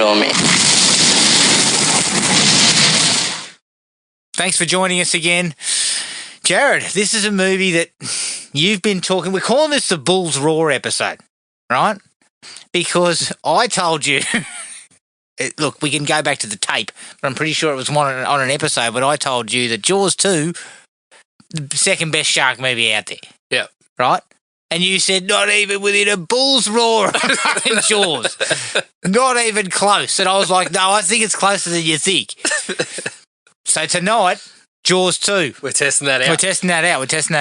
Peril me. Thanks for joining us again. Jared, this is a movie that you've been talking... We're calling this the Bulls Roar episode, right? Because I told you... Look, we can go back to the tape, but I'm pretty sure it was one on an episode, but I told you that Jaws 2, the second best shark movie out there. Yeah. Right? And you said, not even within a bull's roar of Jaws. Not even close. And I was like, no, I think it's closer than you think. So tonight, Jaws 2. We're testing that out. We're testing that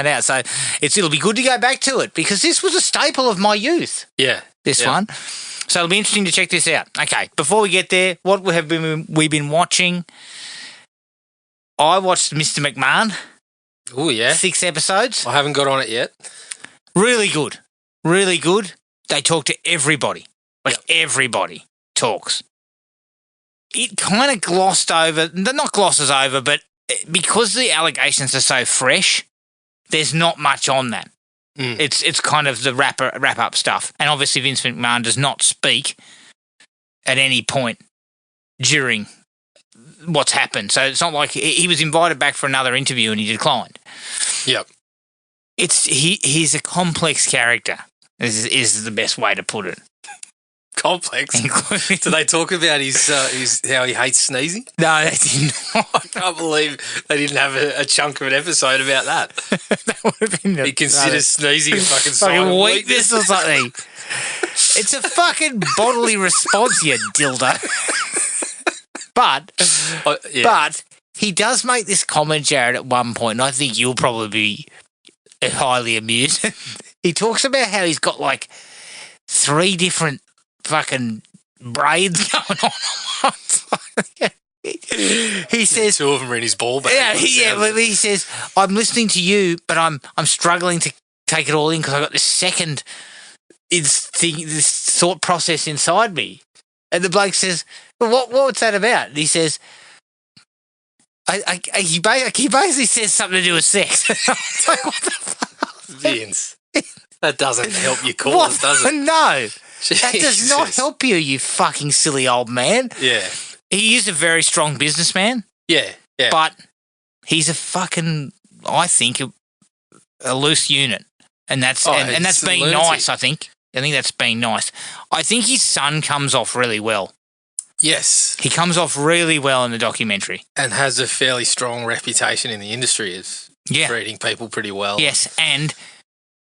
out. So it'll be good to go back to it because this was a staple of my youth. Yeah. This one. So it'll be interesting to check this out. Okay, before we get there, what we've been watching? I watched Mr. McMahon. Oh, yeah. 6 episodes. I haven't got on it yet. Really good. Really good. They talk to everybody. Everybody talks. It kind of glossed over, not glosses over, but because the allegations are so fresh, there's not much on that. It's kind of the wrap-up stuff. And obviously Vince McMahon does not speak at any point during what's happened. So it's not like he was invited back for another interview and he declined. Yep. He's a complex character, is the best way to put it. Complex? Do they talk about his how he hates sneezing? No, they did not. I can't believe they didn't have a chunk of an episode about that. That would have been he considers sneezing a fucking sign of weakness or something. It's a fucking bodily response, you dildo. But he does make this comment, Jared, at one point, and I think you'll probably be highly amused. He talks about how he's got like 3 different fucking braids going on. He says 2 of them are in his ball bag. Yeah. He says, "I'm listening to you, but I'm struggling to take it all in because I got this second this thought process inside me." And the bloke says, "Well, what's that about?" And he says, he basically says something to do with sex. I was like, what the fuck? Vince, that doesn't help your cause, does it? No. Jesus. That does not help you fucking silly old man. Yeah. He is a very strong businessman. Yeah. But he's a fucking, I think, a loose unit. And that's and that's being nice, I think. I think that's being nice. I think his son comes off really well. Yes. He comes off really well in the documentary. And has a fairly strong reputation in the industry of treating people pretty well. Yes, and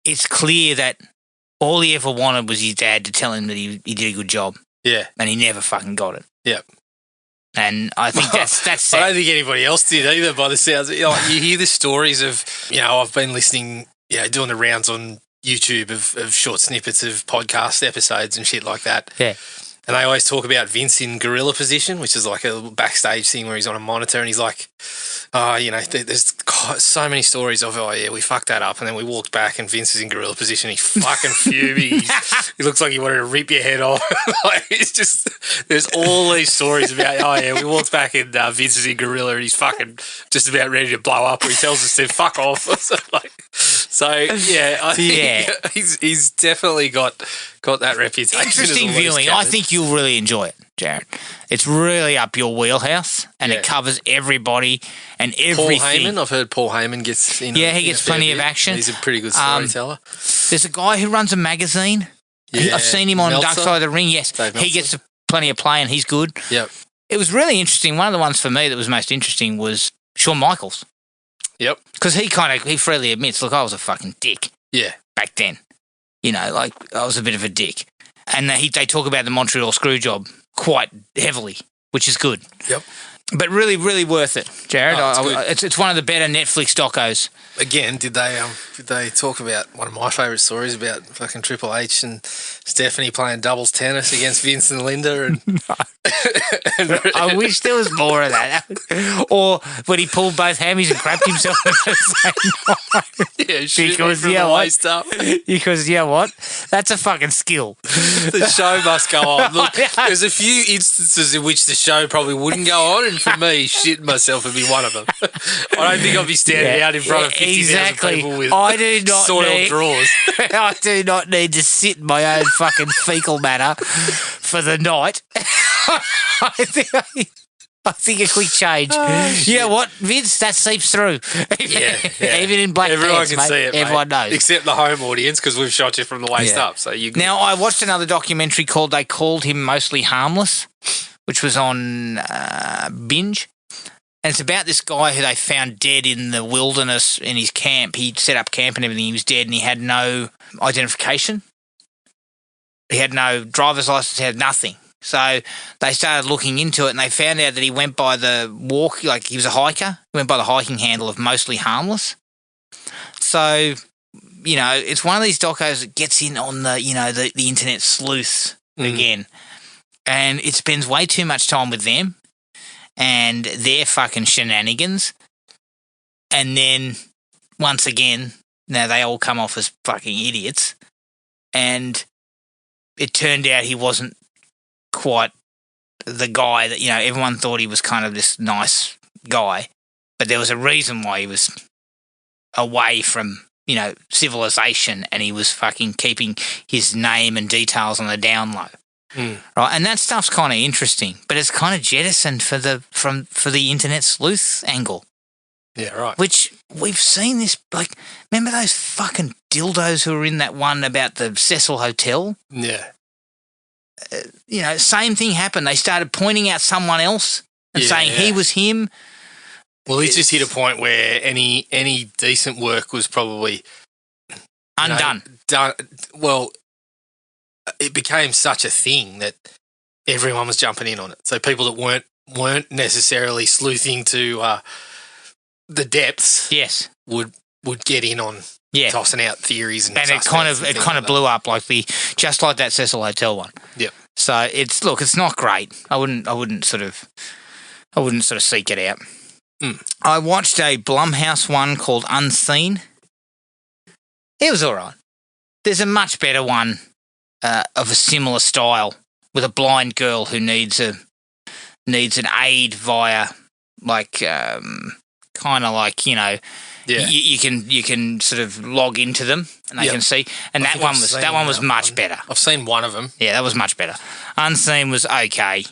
it's clear that all he ever wanted was his dad to tell him that he did a good job. Yeah. And he never fucking got it. Yep. And I think that's sad. I don't think anybody else did either by the sounds of it. You hear the stories of, I've been listening, doing the rounds on YouTube of short snippets of podcast episodes and shit like that. Yeah. And they always talk about Vince in gorilla position, which is like a backstage thing where he's on a monitor and he's like, there's so many stories of, we fucked that up. And then we walked back and Vince is in gorilla position. He's fucking fuming. He looks like he wanted to rip your head off. It's just, there's all these stories about, we walked back and Vince is in gorilla and he's fucking just about ready to blow up, or he tells us to fuck off. I think he's definitely got that reputation. Interesting viewing. I think you'll really enjoy it, Jared. It's really up your wheelhouse, and it covers everybody and everything. Paul Heyman, I've heard Paul Heyman gets in. Yeah, he gets plenty of action. He's a pretty good storyteller. There's a guy who runs a magazine. Yeah. I've seen him on Dark Side of the Ring. Yes, he gets plenty of play, and he's good. Yep. It was really interesting. One of the ones for me that was most interesting was Shawn Michaels. Yep. Because he freely admits, look, I was a fucking dick. Yeah. Back then. I was a bit of a dick. And they talk about the Montreal Screwjob quite heavily, which is good. Yep. But really, really worth it, Jared. It's one of the better Netflix docos. Again, did they talk about one of my favourite stories about fucking Triple H and Stephanie playing doubles tennis against Vince and Linda? And I wish there was more of that. Or when he pulled both hammies and crapped himself at the same time. Because you know what? That's a fucking skill. The show must go on. Look, there's a few instances in which the show probably wouldn't go on, and for me, shitting myself would be one of them. I don't think I'd be standing out in front of 50,000 people with soiled drawers. I do not need to sit in my own fucking fecal matter for the night. I think a quick change. You know what, Vince? That seeps through. Yeah. Even in black Everyone pants, can mate. see it, Everyone mate. knows. Except the home audience, because we've shot you from the waist up. So you. Now, I watched another documentary called They Called Him Mostly Harmless, which was on Binge. And it's about this guy who they found dead in the wilderness in his camp. He'd set up camp and everything. He was dead and he had no identification. He had no driver's license, he had nothing. So they started looking into it and they found out that he went by the walk, like he was a hiker. He went by the hiking handle of Mostly Harmless. So, you know, it's one of these docos that gets in on the, you know, the internet sleuths again. And it spends way too much time with them and their fucking shenanigans. And then, once again, now they all come off as fucking idiots. And it turned out he wasn't quite the guy that, you know, everyone thought he was kind of this nice guy. But there was a reason why he was away from, you know, civilization and he was fucking keeping his name and details on the down low. Right, and that stuff's kind of interesting, but it's kind of jettisoned for the internet sleuth angle. Yeah, right. Which we've seen this, like, remember those fucking dildos who were in that one about the Cecil Hotel? Yeah. You know, same thing happened. They started pointing out someone else and saying he was him. Well, he's just hit a point where any decent work was probably undone. Done. Well, it became such a thing that everyone was jumping in on it. So people that weren't necessarily sleuthing to the depths, yes, would get in on tossing out theories and it kind of blew up just like that Cecil Hotel one. Yep. So it's not great. I wouldn't sort of seek it out. I watched a Blumhouse one called Unseen. It was all right. There's a much better one of a similar style with a blind girl who needs an aid via like kind of like, you know, you can sort of log into them and they can see. And that one was much better. I've seen one of them. Yeah, that was much better. Unseen was okay.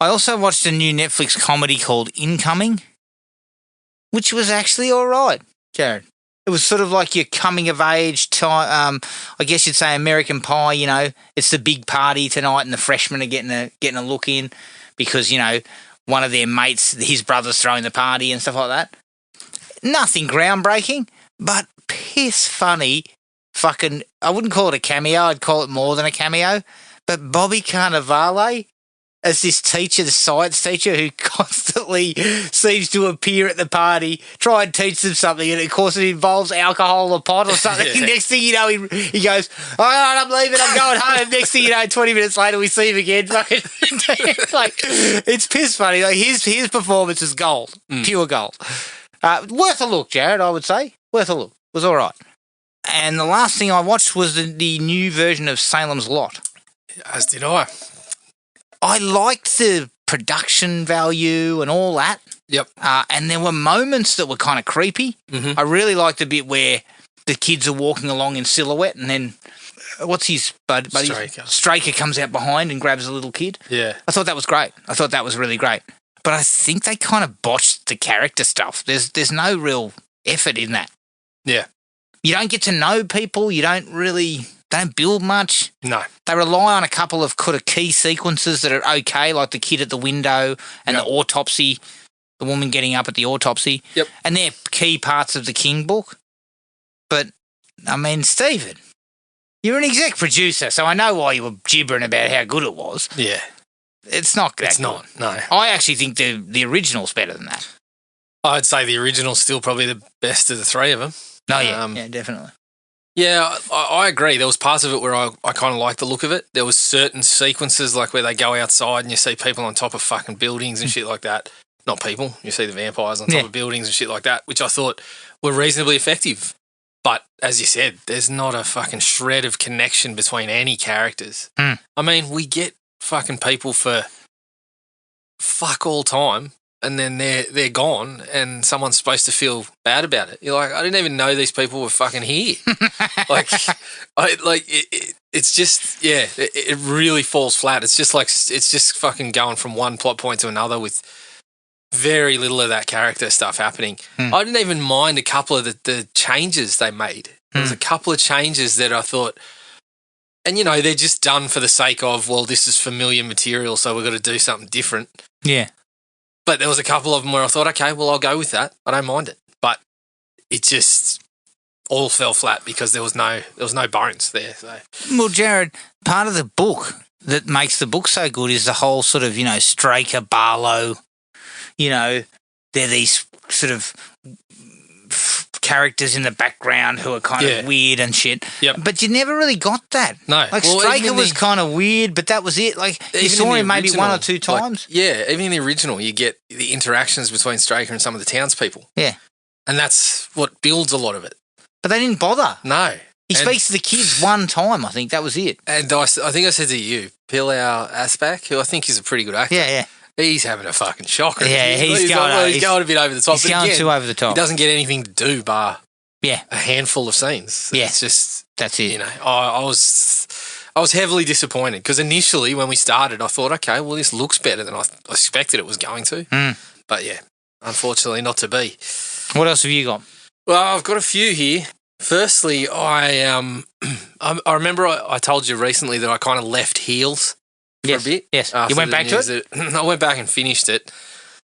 I also watched a new Netflix comedy called Incoming, which was actually all right, Jared. It was sort of like your coming of age time. I guess you'd say American Pie. You know, it's the big party tonight, and the freshmen are getting a look in because, you know, one of their mates, his brother's throwing the party and stuff like that. Nothing groundbreaking, but piss funny. Fucking, I wouldn't call it a cameo. I'd call it more than a cameo. But Bobby Cannavale as this teacher, the science teacher who constantly seems to appear at the party, try and teach them something, and of course it involves alcohol or pot or something. Next thing you know, he goes, all right, I'm leaving, I'm going home. Next thing you know, 20 minutes later, we see him again. Fucking, like, it's piss funny. Like, his performance is gold, pure gold. Worth a look, Jared, I would say. Worth a look. It was all right. And the last thing I watched was the new version of Salem's Lot. As did I. I liked the production value and all that. Yep. And there were moments that were kind of creepy. I really liked the bit where the kids are walking along in silhouette and then, what's his buddy? Straker comes out behind and grabs a little kid. Yeah. I thought that was great. I thought that was really great. But I think they kind of botched the character stuff. There's no real effort in that. Yeah. You don't get to know people. You don't build much. No. They rely on a couple of kind of key sequences that are okay, like the kid at the window and the autopsy, the woman getting up at the autopsy. Yep. And they're key parts of the King book. But, I mean, Stephen, you're an exec producer, so I know why you were gibbering about how good it was. Yeah. It's not that good. Not, no. I actually think the original's better than that. I'd say the original's still probably the best of the three of them. Oh, yeah, definitely. Yeah, I agree. There was parts of it where I kind of liked the look of it. There was certain sequences like where they go outside and you see people on top of fucking buildings and shit like that. Not people. You see the vampires on top of buildings and shit like that, which I thought were reasonably effective. But as you said, there's not a fucking shred of connection between any characters. I mean, we get fucking people for fuck all time and then they're gone, and someone's supposed to feel bad about it. You're like, I didn't even know these people were fucking here. It's just it really falls flat. It's just fucking going from one plot point to another with very little of that character stuff happening. I didn't even mind a couple of the changes they made. There was a couple of changes that I thought, and they're just done for the sake of, well, this is familiar material, so we've got to do something different. Yeah. But there was a couple of them where I thought, okay, well, I'll go with that. I don't mind it. But it just all fell flat because there was no bones there. So. Well, Jared, part of the book that makes the book so good is the whole sort of, Straker, Barlow, they're these sort of characters in the background who are kind of weird and shit. Yep. But you never really got that. No. Like, Straker was kind of weird, but that was it. Like, you saw him maybe one or two times. Even in the original, you get the interactions between Straker and some of the townspeople. Yeah. And that's what builds a lot of it. But they didn't bother. No. He speaks to the kids one time, I think. That was it. And I think I said to you, Pilar Asbach, who I think is a pretty good actor. Yeah. He's having a fucking shocker. Yeah, he's going a bit over the top. He's going too over the top. He doesn't get anything to do bar a handful of scenes. Yeah. It's just... That's it. I was heavily disappointed because initially when we started, I thought, okay, well, this looks better than I expected it was going to. But yeah, unfortunately not to be. What else have you got? Well, I've got a few here. Firstly, I remember I told you recently that I kind of left Heels for a bit. Yes. You went back to it? I went back and finished it.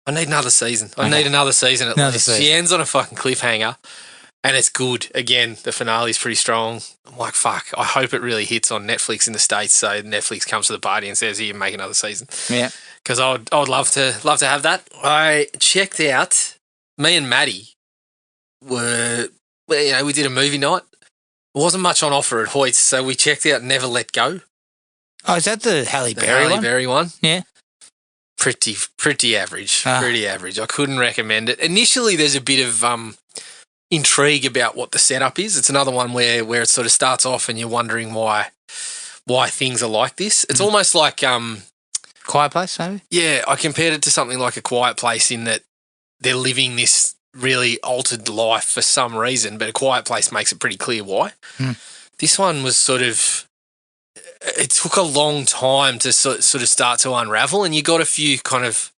I need another season. I need another season at least. She ends on a fucking cliffhanger. And it's good. Again, the finale's pretty strong. I'm like, fuck, I hope it really hits on Netflix in the States so Netflix comes to the party and says, here, make another season. Yeah. Because I would love to have that. I checked out, me and Maddie we did a movie night. There wasn't much on offer at Hoyt's, so we checked out Never Let Go. Oh, is that the Halle Berry one? Yeah. Pretty average. Pretty average. I couldn't recommend it. Initially, there's a bit of... intrigue about what the setup is. It's another one where it sort of starts off and you're wondering why things are like this. It's almost like Quiet Place, maybe? Yeah, I compared it to something like A Quiet Place in that they're living this really altered life for some reason, but A Quiet Place makes it pretty clear why. This one was sort of... It took a long time to sort of start to unravel, and you got a few kind of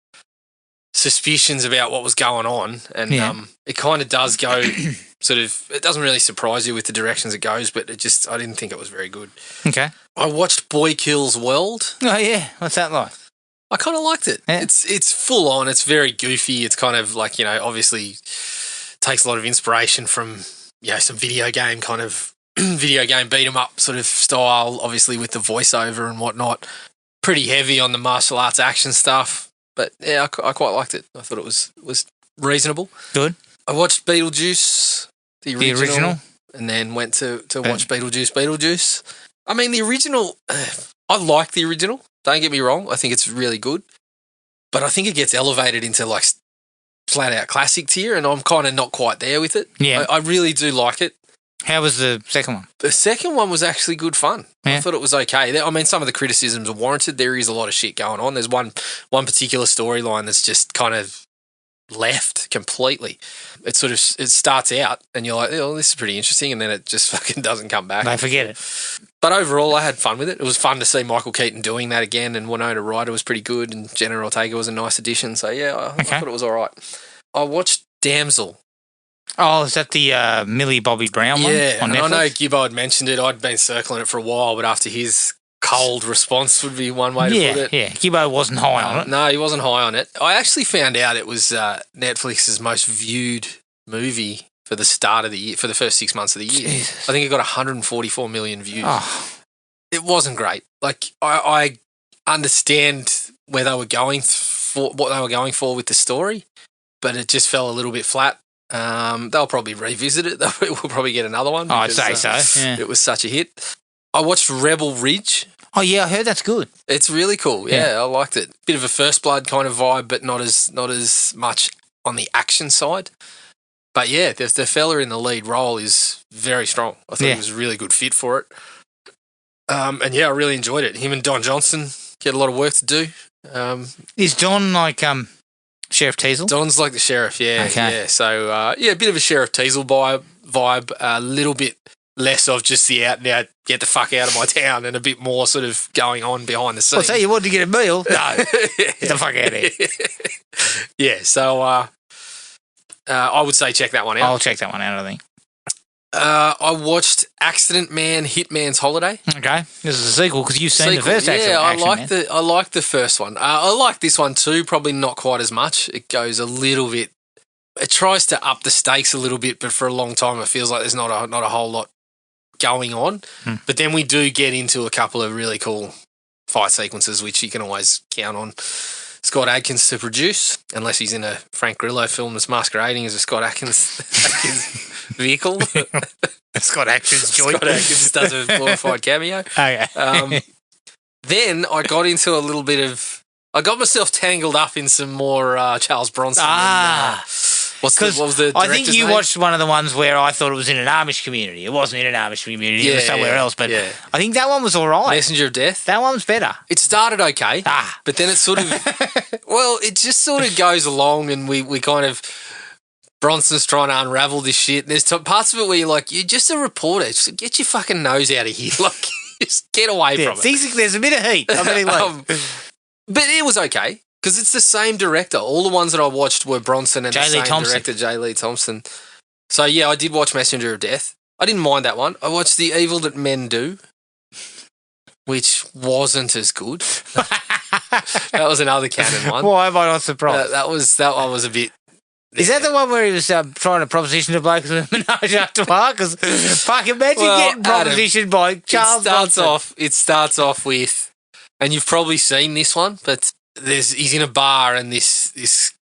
suspicions about what was going on, and it kind of does go sort of, it doesn't really surprise you with the directions it goes, but I didn't think it was very good. Okay. I watched Boy Kills World. Oh yeah, what's that like? I kind of liked it. Yeah. It's full on, it's very goofy, it's kind of like, obviously takes a lot of inspiration from, some video game beat 'em up sort of style, obviously with the voiceover and whatnot. Pretty heavy on the martial arts action stuff. But yeah, I quite liked it. I thought it was reasonable. Good. I watched Beetlejuice, the original, and then went to watch Beetlejuice. I mean, the original, I like the original. Don't get me wrong. I think it's really good. But I think it gets elevated into like flat out classic tier, and I'm kind of not quite there with it. Yeah. I really do like it. How was the second one? The second one was actually good fun. Yeah. I thought it was okay. I mean, some of the criticisms are warranted. There is a lot of shit going on. There's one particular storyline that's just kind of left completely. It starts out and you're like, oh, this is pretty interesting, and then it just fucking doesn't come back. They forget it. But overall, I had fun with it. It was fun to see Michael Keaton doing that again, and Winona Ryder was pretty good, and Jenna Ortega was a nice addition. So yeah, I thought it was all right. I watched Damsel. Oh, is that the Millie Bobby Brown one? Yeah, on and Netflix? I know Gibbo had mentioned it. I'd been circling it for a while, but after his cold response would be one way to put it. Yeah, Gibbo wasn't high on it. No, he wasn't high on it. I actually found out it was Netflix's most viewed movie for the start of the year, for the first 6 months of the year. Jesus. I think it got 144 million views. Oh. It wasn't great. Like, I understand where they were going for, what they were going for with the story, but it just fell a little bit flat. They'll probably revisit it. We'll probably get another one. Because, I'd say so. Yeah. It was such a hit. I watched Rebel Ridge. Oh yeah, I heard that's good. It's really cool. Yeah, I liked it. Bit of a First Blood kind of vibe, but not as much on the action side. But yeah, the fella in the lead role is very strong. I thought he was a really good fit for it. And yeah, I really enjoyed it. Him and Don Johnson get a lot of work to do. Is Don like Sheriff Teasel. Don's like the sheriff, yeah. Okay. Yeah. So, a bit of a Sheriff Teasel vibe, a little bit less of just the out and out, get the fuck out of my town, and a bit more sort of going on behind the scenes. I'll tell you what, to get a meal? No. Get the fuck out of here. Yeah, so I would say check that one out. I'll check that one out, I think. I watched Accident Man, Hitman's Holiday. Okay. This is a sequel because you've seen the first Action Man. I like the first one. I like this one too, probably not quite as much. It goes a little bit, it tries to up the stakes a little bit, but for a long time it feels like there's not a whole lot going on. But then we do get into a couple of really cool fight sequences, which you can always count on Scott Adkins to produce, unless he's in a Frank Grillo film that's masquerading as a Scott Adkins vehicle. Scott Adkins joint. Scott Adkins does a glorified cameo. Okay. Then I got into a little bit of... I got myself tangled up in some more Charles Bronson. What was the director's I think you name? watched one of the ones where I thought it was in an Amish community. It wasn't in an Amish community. It was somewhere else. But I think that one was all right. Messenger of Death. That one's better. It started okay, but then it sort of... well, it just sort of goes along and we kind of... Bronson's trying to unravel this shit. And there's parts of it where you're like, you're just a reporter. Just get your fucking nose out of here. Like, just get away from it. There's a bit of heat. But it was okay because it's the same director. All the ones that I watched were Bronson and the same director, J. Lee Thompson. So, yeah, I did watch Messenger of Death. I didn't mind that one. I watched The Evil That Men Do, which wasn't as good. That was another canon one. Why am I not surprised? That one was a bit... Is that the one where he was trying to proposition a bloke with a menage a trois? Because fucking imagine getting propositioned by Charles Bronson. It starts off with, and you've probably seen this one, but he's in a bar and this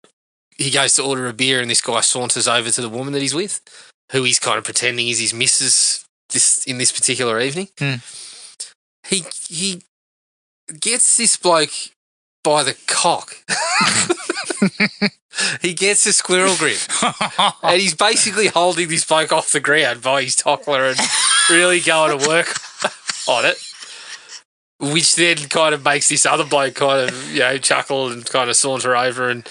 he goes to order a beer and this guy saunters over to the woman that he's with, who he's kind of pretending is his missus in this particular evening. He gets this bloke by the cock. He gets a squirrel grip and he's basically holding this bloke off the ground by his tockler and really going to work on it, which then kind of makes this other bloke kind of, chuckle and kind of saunter over, and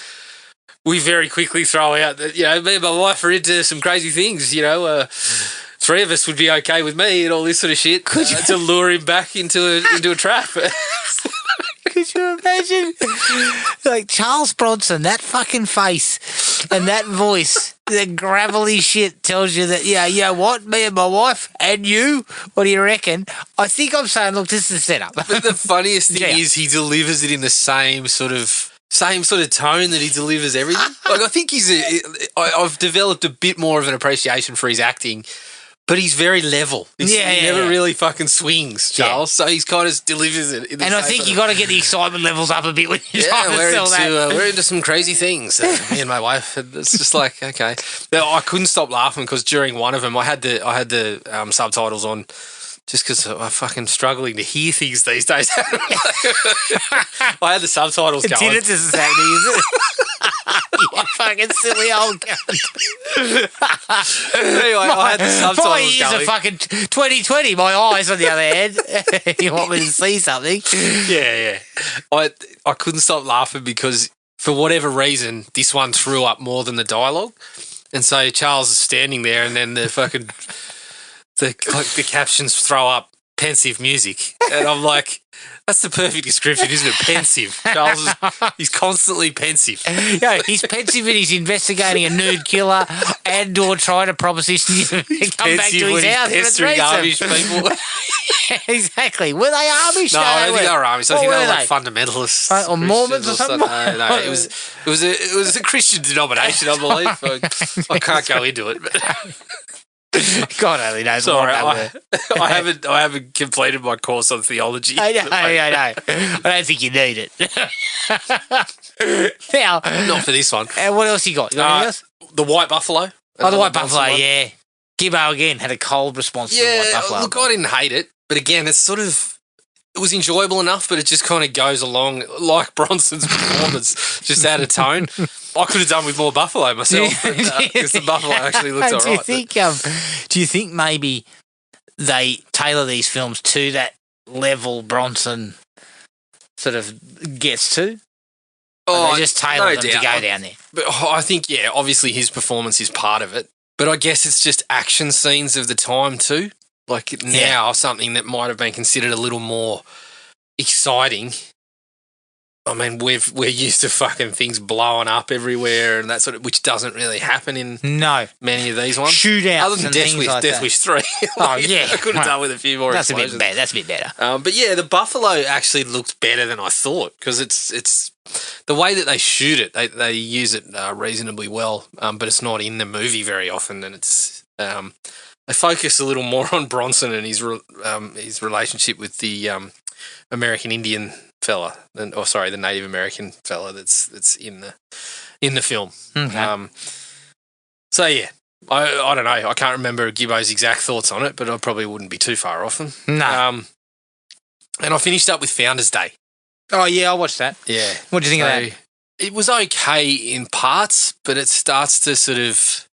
we very quickly throw out that, me and my wife are into some crazy things, three of us would be okay with me and all this sort of shit to lure him back into a trap. Could you imagine? Like Charles Bronson, that fucking face and that voice, the gravelly shit tells you that, you know what, me and my wife and you, what do you reckon? I think I'm saying, look, this is a setup. But the funniest thing is he delivers it in the same sort of tone that he delivers everything. Like, I think I've developed a bit more of an appreciation for his acting. But he's very level. He never really fucking swings, Charles. Yeah. So he's kind of delivers it. And I think you got to get the excitement levels up a bit when you're trying to sell that. We're into some crazy things, me and my wife. It's just like, okay. I couldn't stop laughing because during one of them, I had the subtitles on just because I'm fucking struggling to hear things these days. I had the subtitles going. Tinnitus is happening, is it? You fucking silly old cunt. Anyway, I had the subtitles my ears going. are fucking 2020. My eyes, on the other hand, you want me to see something? Yeah. I couldn't stop laughing because for whatever reason, this one threw up more than the dialogue, and so Charles is standing there, and then the fucking the captions throw up pensive music, and I'm like, that's the perfect description, isn't it? Pensive. Charles he's constantly pensive. He's pensive and he's investigating a nude killer and or trying to proposition you to come back to his house. He's pestering Amish people. Exactly. Were they Amish? No, I don't think they were Amish. I think they were like fundamentalists. Or Mormons or something? No, it was a Christian denomination, I believe. I can't go into it, but... God only knows. Sorry, I haven't completed my course on theology. I know. I don't think you need it. Now, not for this one. What else you got? You got anything else? The White Buffalo. Oh, the White Buffalo, yeah. Gibbo again had a cold response to the White Buffalo. Look, I didn't hate it, but again, it was enjoyable enough, but it just kind of goes along like Bronson's performance, just out of tone. I could have done with more buffalo myself, because the buffalo actually looks all right. Do you think maybe they tailor these films to that level Bronson sort of gets to? They just tailored no them to doubt. go down there. But I think, yeah, obviously his performance is part of it. But I guess it's just action scenes of the time too. Like now, something that might have been considered a little more exciting. I mean, we're used to fucking things blowing up everywhere and that sort of, which doesn't really happen in many of these ones. Shootouts other than and Death things Wish, like Death that. Wish 3. Oh, yeah. I could have done with a few more That's a explosions. bit better. That's a bit better. But yeah, the buffalo actually looked better than I thought because it's the way that they shoot it. They use it reasonably well, but it's not in the movie very often, and it's they focus a little more on Bronson and his relationship with the American Indian fella, the Native American fella that's in the film. Okay. So yeah. I don't know. I can't remember Gibbo's exact thoughts on it, but I probably wouldn't be too far off them. No. And I finished up with Founders Day. Oh, yeah, I watched that. Yeah. What do you think of that? It was okay in parts, but it starts to sort of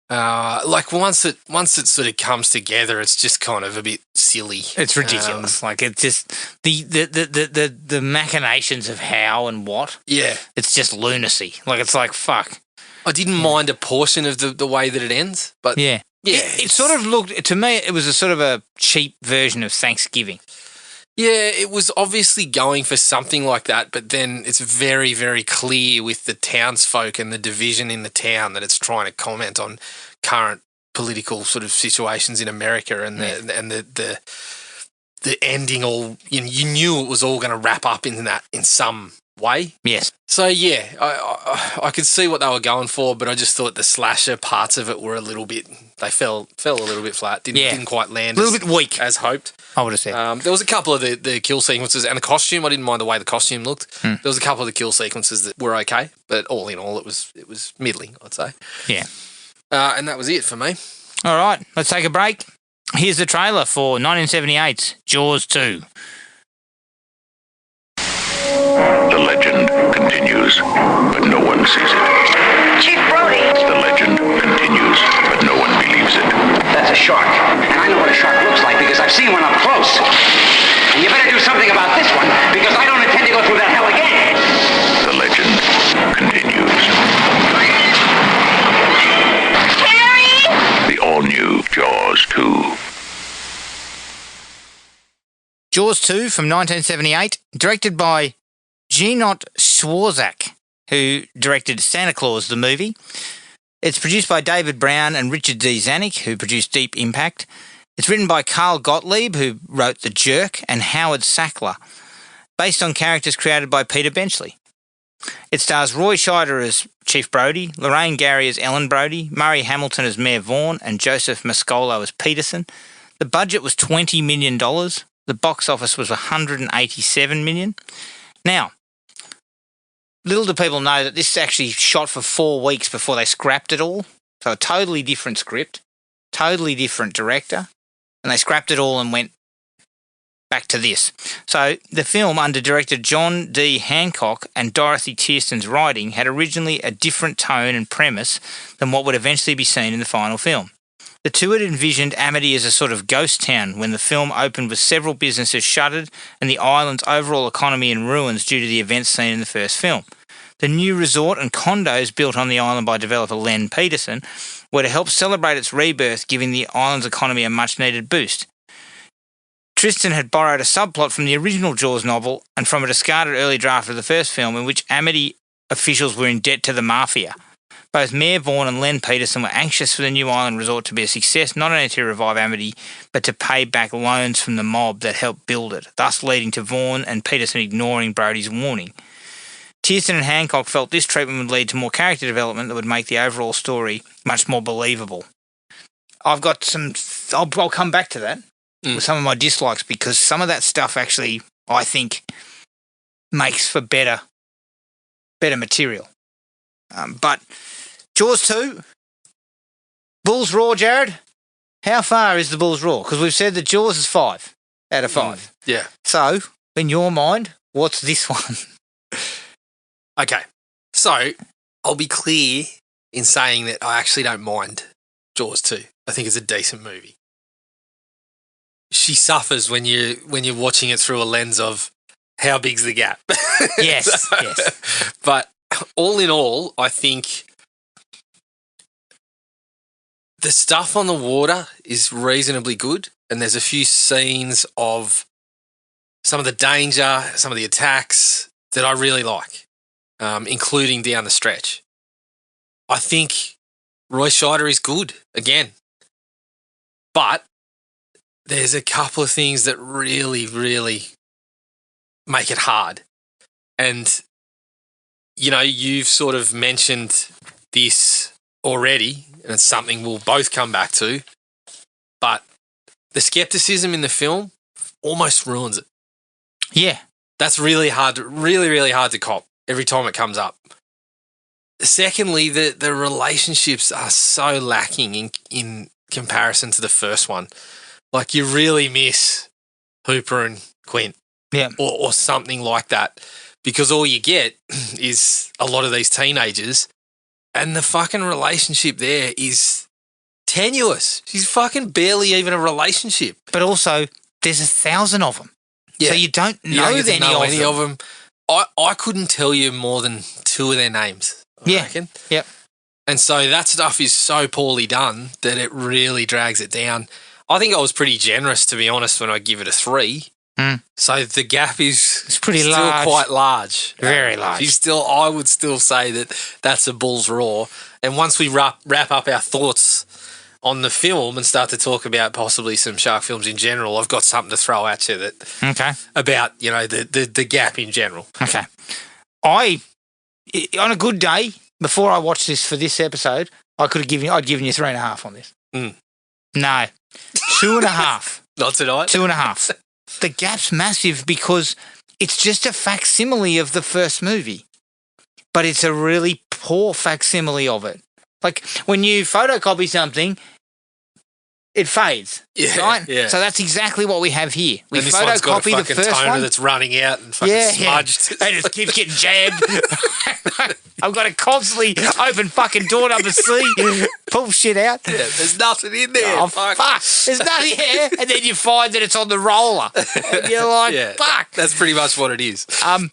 once it sort of comes together, it's just kind of a bit silly. It's ridiculous. It's just the machinations of how and what. Yeah. It's just lunacy. It's like, fuck. I didn't mind a portion of the way that it ends, but yeah. Yeah. It sort of looked, to me, it was a sort of a cheap version of Thanksgiving. Yeah, it was obviously going for something like that, but then it's very, very clear with the townsfolk and the division in the town that it's trying to comment on current political sort of situations in America and the ending all. You knew it was all going to wrap up in that in some way. Yes. So yeah, I could see what they were going for, but I just thought the slasher parts of it were a little bit. They fell a little bit flat. Didn't quite land. A little bit weak as hoped. I would have said. There was a couple of the kill sequences and the costume. I didn't mind the way the costume looked. There was a couple of the kill sequences that were okay, but all in all, it was middling, I'd say. Yeah. And that was it for me. All right, let's take a break. Here's the trailer for 1978's Jaws 2. The legend continues, but no one sees it. Chief Brody! The legend continues, but no one believes it. That's a shark. And I know what a shark looks like because I've seen one up close. And you better do something about this one because I don't intend to go through that hell again. The legend continues. Harry! The all-new Jaws 2. Jaws 2 from 1978, directed by Genot Schwarzak, who directed Santa Claus, the movie. It's produced by David Brown and Richard D. Zanuck, who produced Deep Impact. It's written by Carl Gottlieb, who wrote The Jerk, and Howard Sackler, based on characters created by Peter Benchley. It stars Roy Scheider as Chief Brody, Lorraine Gary as Ellen Brody, Murray Hamilton as Mayor Vaughn, and Joseph Mascolo as Peterson. The budget was $20 million. The box office was $187 million. Now, little do people know that this actually shot for 4 weeks before they scrapped it all. So a totally different script, totally different director, and they scrapped it all and went back to this. So the film, under director John D. Hancock and Dorothy Tierston's writing, had originally a different tone and premise than what would eventually be seen in the final film. The two had envisioned Amity as a sort of ghost town when the film opened with several businesses shuttered and the island's overall economy in ruins due to the events seen in the first film. The new resort and condos built on the island by developer Len Peterson were to help celebrate its rebirth, giving the island's economy a much-needed boost. Tristan had borrowed a subplot from the original Jaws novel and from a discarded early draft of the first film in which Amity officials were in debt to the mafia. Both Mayor Vaughn and Len Peterson were anxious for the new island resort to be a success, not only to revive Amity, but to pay back loans from the mob that helped build it, thus leading to Vaughn and Peterson ignoring Brody's warning. Tierston and Hancock felt this treatment would lead to more character development that would make the overall story much more believable. I've got some... I'll come back to that with some of my dislikes because some of that stuff actually, I think, makes for better material. But... Jaws 2, Bulls Roar, Jared. How far is the Bulls Roar? Because we've said that Jaws is 5 out of 5. Yeah. So, in your mind, what's this one? Okay. So, I'll be clear in saying that I actually don't mind Jaws 2. I think it's a decent movie. She suffers when you're watching it through a lens of how big's the gap? Yes, yes. But all in all, I think the stuff on the water is reasonably good, and there's a few scenes of some of the danger, some of the attacks that I really like, including down the stretch. I think Roy Scheider is good again, but there's a couple of things that really, really make it hard. And, you know, you've sort of mentioned this already, and it's something we'll both come back to, but the skepticism in the film almost ruins it. Yeah. That's really hard, really, really hard to cop every time it comes up. Secondly, the relationships are so lacking in comparison to the first one. Like, you really miss Hooper and Quint. Yeah. Or something like that. Because all you get is a lot of these teenagers, and the fucking relationship there is tenuous. She's fucking barely even a relationship. But also, there's 1,000 of them. Yeah. So you don't know, You don't get to know any of them. of them. I couldn't tell you more than 2 of their names, I reckon. Yep. And so that stuff is so poorly done that it really drags it down. I think I was pretty generous, to be honest, when I give it a 3. Mm. So the gap is It's pretty still large. quite large. Very large. I would still say that that's a bull's raw. And once we wrap up our thoughts on the film and start to talk about possibly some shark films in general, I've got something to throw at you about, you know, the gap in general. Okay. On a good day, before I watched this for this episode, I'd given you 3.5 on this. Mm. No. 2.5. Not tonight. 2.5. The gap's massive because it's just a facsimile of the first movie, but it's a really poor facsimile of it. Like, when you photocopy something, it fades, right? Yeah. So that's exactly what we have here. We and this one's got a photocopy the fucking first toner one. that's running out and fucking smudged. It just keeps getting jammed. I've got to constantly open fucking door number C, pull shit out. Yeah, there's nothing in there. Oh, fuck. There's nothing here. And then you find that it's on the roller. And you're like, fuck. That's pretty much what it is.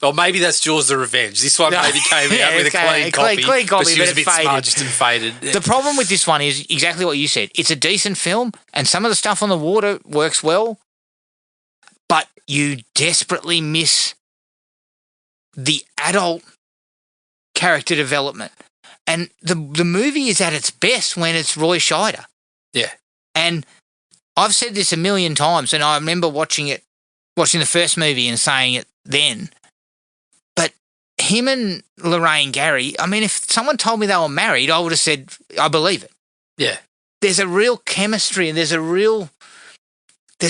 Or maybe that's Jaws the Revenge. This one maybe came out with a clean copy. Clean copy, but she was a it bit faded. smudged and faded. The problem with this one is exactly what you said. It's a decent film, and some of the stuff on the water works well, but you desperately miss the adult character development. And the movie is at its best when it's Roy Scheider. Yeah. And I've said this a million times, and I remember watching the first movie and saying it then. But him and Lorraine Gary, I mean, if someone told me they were married, I would have said, I believe it. Yeah. There's a real chemistry and there's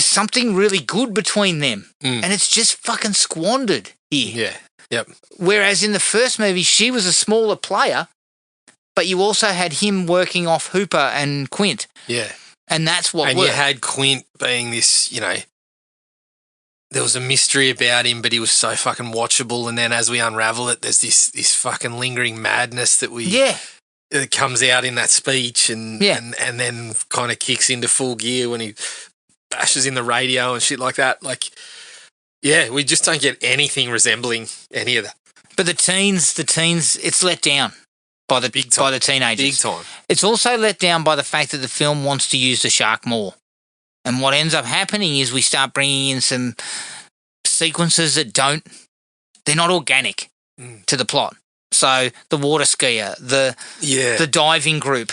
something really good between them. Mm. And it's just fucking squandered here. Yeah. Yep. Whereas in the first movie, she was a smaller player, but you also had him working off Hooper and Quint. Yeah. And that's what And worked. you had Quint being this, you know, there was a mystery about him, but he was so fucking watchable. And then as we unravel it, there's this fucking lingering madness that it comes out in that speech and then kind of kicks into full gear when he bashes in the radio and shit like that. Like, yeah, we just don't get anything resembling any of that. But the teens, it's let down by the teenagers. Big time. It's also let down by the fact that the film wants to use the shark more. And what ends up happening is we start bringing in some sequences that they're not organic to the plot. So the water skier, the diving group,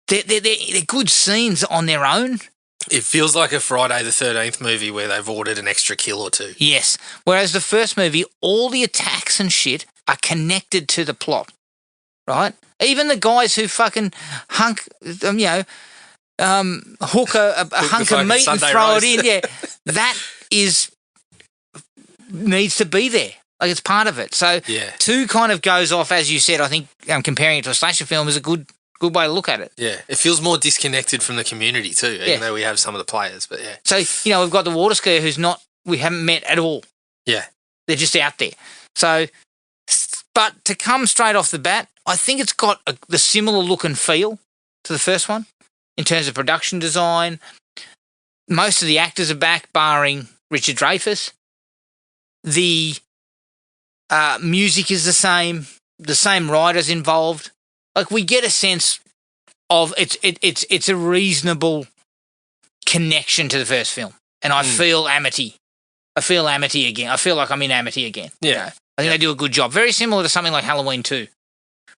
they're good scenes on their own. It feels like a Friday the 13th movie where they've ordered an extra kill or two. Yes. Whereas the first movie, all the attacks and shit are connected to the plot, right? Even the guys who fucking hook a hunk of meat and throw it in, that needs to be there. Like, it's part of it. So 2 kind of goes off, as you said. I think comparing it to a slasher film is a good way to look at it. Yeah, it feels more disconnected from the community too, even though we have some of the players. But yeah. So, you know, we've got the water skier we haven't met at all. Yeah. They're just out there. So, but to come straight off the bat, I think it's got the similar look and feel to the first one in terms of production design. Most of the actors are back, barring Richard Dreyfuss. The Music is the same writers involved. Like, we get a sense of it's a reasonable connection to the first film. And I feel Amity. I feel Amity again. I feel like I'm in Amity again. Yeah. You know? I think they do a good job. Very similar to something like Halloween 2,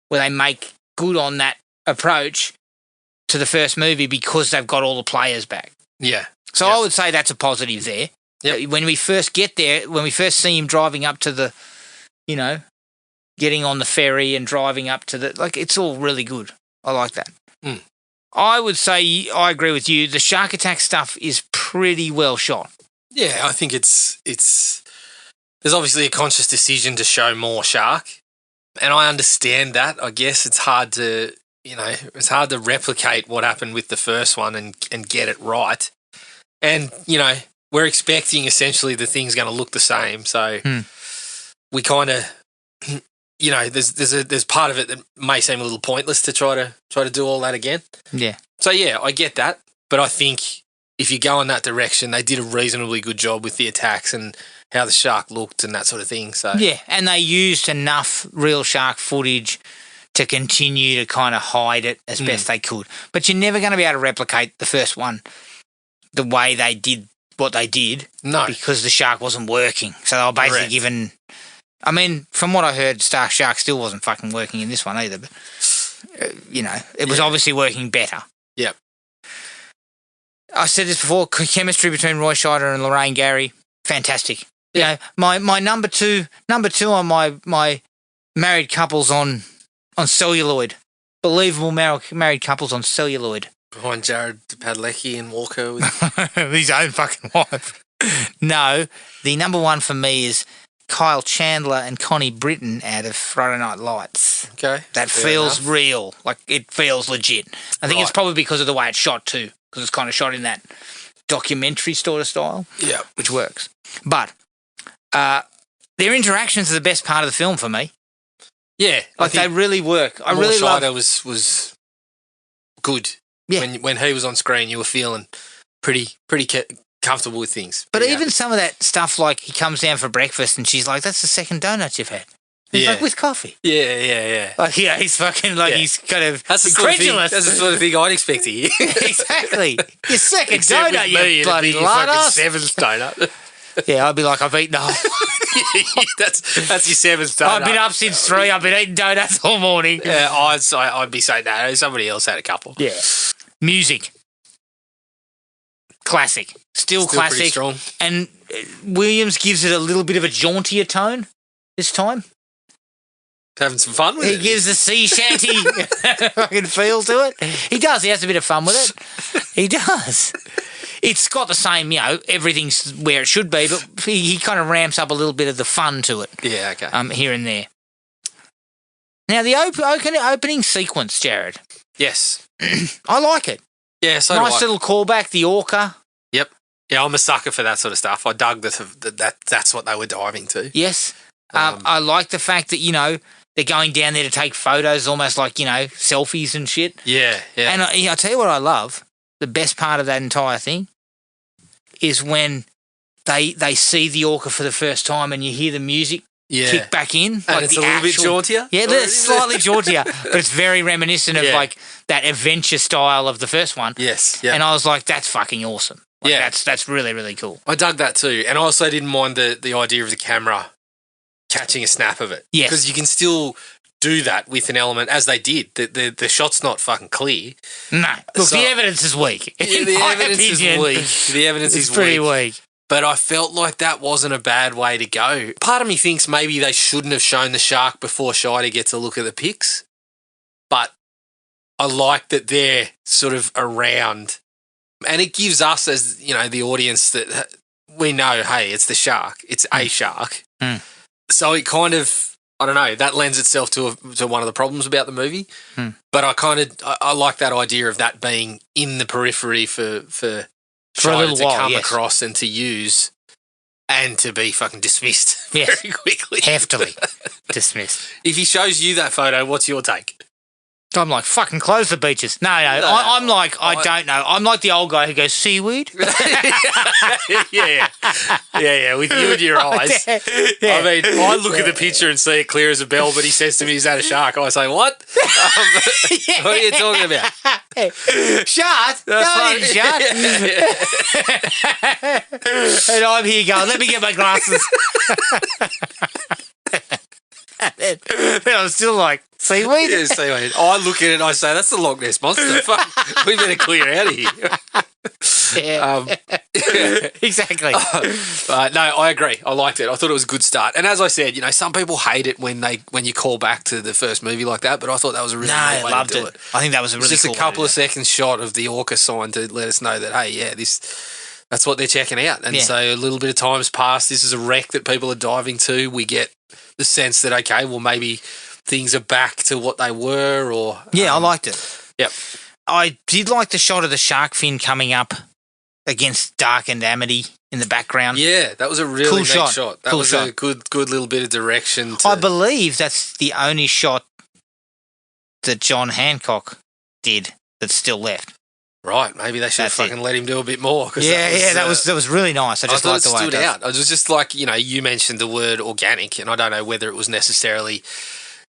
where they make good on that approach to the first movie because they've got all the players back. Yeah. So I would say that's a positive there. Yep. When we first get there, when we first see him driving up to the, getting on the ferry and driving up to the, it's all really good. I like that. Mm. I would say, I agree with you, the shark attack stuff is pretty well shot. Yeah, I think it's there's obviously a conscious decision to show more shark, and I understand that. I guess it's hard to replicate what happened with the first one and get it right. And we're expecting essentially the thing's going to look the same, so we kind of there's part of it that may seem a little pointless to try to do all that again. Yeah. So yeah, I get that, but I think if you go in that direction, they did a reasonably good job with the attacks and how the shark looked and that sort of thing. So yeah, and they used enough real shark footage to continue to kind of hide it as best they could. But you're never going to be able to replicate the first one the way they did what they did. No. Because the shark wasn't working. So they were basically given... I mean, from what I heard, Star Shark still wasn't fucking working in this one either. But, it was obviously working better. Yep. I said this before, chemistry between Roy Scheider and Lorraine Gary, fantastic. Yeah. My number two on my married couples on celluloid. Believable married couples on celluloid. Behind Jared Padalecki and Walker with his own fucking wife. No, the number one for me is Kyle Chandler and Connie Britton out of Friday Night Lights. Okay. That feels real. Like, it feels legit. I think it's probably because of the way it's shot too, because it's kind of shot in that documentary sort of style. Yeah. Which works. But their interactions are the best part of the film for me. Yeah. Like, they really work. I really love... Scheider was good. Yeah. When he was on screen, you were feeling pretty comfortable with things. But even some of that stuff, like he comes down for breakfast and she's like, "That's the second donut you've had." He's like, "With coffee." Yeah. Like, he's fucking like he's kind of incredulous. That's the sort of thing I'd expect to hear. Exactly. Your second donut, you bloody lard-ass. Seventh donut. Yeah, I'd be like, I've eaten the whole... that's your seventh donut. I've been up since 3. I've been eating donuts all morning. Yeah, I'd be saying that. Somebody else had a couple. Yeah. Music. Classic. Still classic. Pretty strong. And Williams gives it a little bit of a jauntier tone this time. Having some fun with it. He gives the sea shanty fucking feel to it. He does. He has a bit of fun with it. He does. It's got the same, everything's where it should be, but he kind of ramps up a little bit of the fun to it. Yeah, okay. Here and there. Now, the opening sequence, Jared. Yes. I like it. Yeah, so nice little callback, the orca. Yep. Yeah, I'm a sucker for that sort of stuff. I dug that's what they were diving to. Yes. I like the fact that, they're going down there to take photos, almost like, selfies and shit. Yeah. And I'll tell you what I love. The best part of that entire thing is when they see the orca for the first time and you hear the music kick back in. And like it's a little bit jauntier? Yeah, it's slightly jauntier, but it's very reminiscent of like that adventure style of the first one. Yes, yeah. And I was like, that's fucking awesome. Like, yeah. That's really, really cool. I dug that too. And I also didn't mind the idea of the camera catching a snap of it. Yes. Because you can still do that with an element, as they did. The shot's not fucking clear. No. Look, the evidence is weak. Yeah, the evidence is weak. The evidence is pretty weak. But I felt like that wasn't a bad way to go. Part of me thinks maybe they shouldn't have shown the shark before Scheider gets a look at the pics. But I like that they're sort of around. And it gives us, as the audience, that we know, hey, it's the shark. It's a shark. Mm. So it kind of, I don't know, that lends itself to one of the problems about the movie. Mm. But I like that idea of that being in the periphery for a little to while, come yes. across and to use and to be fucking dismissed yes. very quickly. Heftily dismissed. If he shows you that photo, what's your take? I'm like, fucking close the beaches. No. I'm like, I don't know. I'm like the old guy who goes, seaweed? yeah. With you and your eyes. Yeah. I mean, I look at the picture and see it clear as a bell, but he says to me he's had a shark. I say, what? What are you talking about? Shot? No, I didn't shot. And I'm here going, let me get my glasses. then I'm still like, seaweed? Yeah, seaweed. I look at it and I say, that's the Loch Ness Monster. Fuck, we better clear out of here. Yeah. Exactly. No, I agree. I liked it. I thought it was a good start. And as I said, some people hate it when you call back to the first movie like that, but I thought that was a really good way to do it. I think that was a really just cool a couple of seconds shot of the orca sign to let us know that, hey, yeah, that's what they're checking out. And so a little bit of time's passed. This is a wreck that people are diving to. We get the sense that, okay, well, maybe things are back to what they were, or... Yeah, I liked it. Yep. I did like the shot of the shark fin coming up against darkened Amity in the background. Yeah, that was a really cool neat shot. That cool was shot. a good little bit of direction. I believe that's the only shot that John Hancock did that's still left. Right, maybe they should have fucking let him do a bit more. That was really nice. I just liked the way it stood out. I was just like, you mentioned the word organic, and I don't know whether it was necessarily,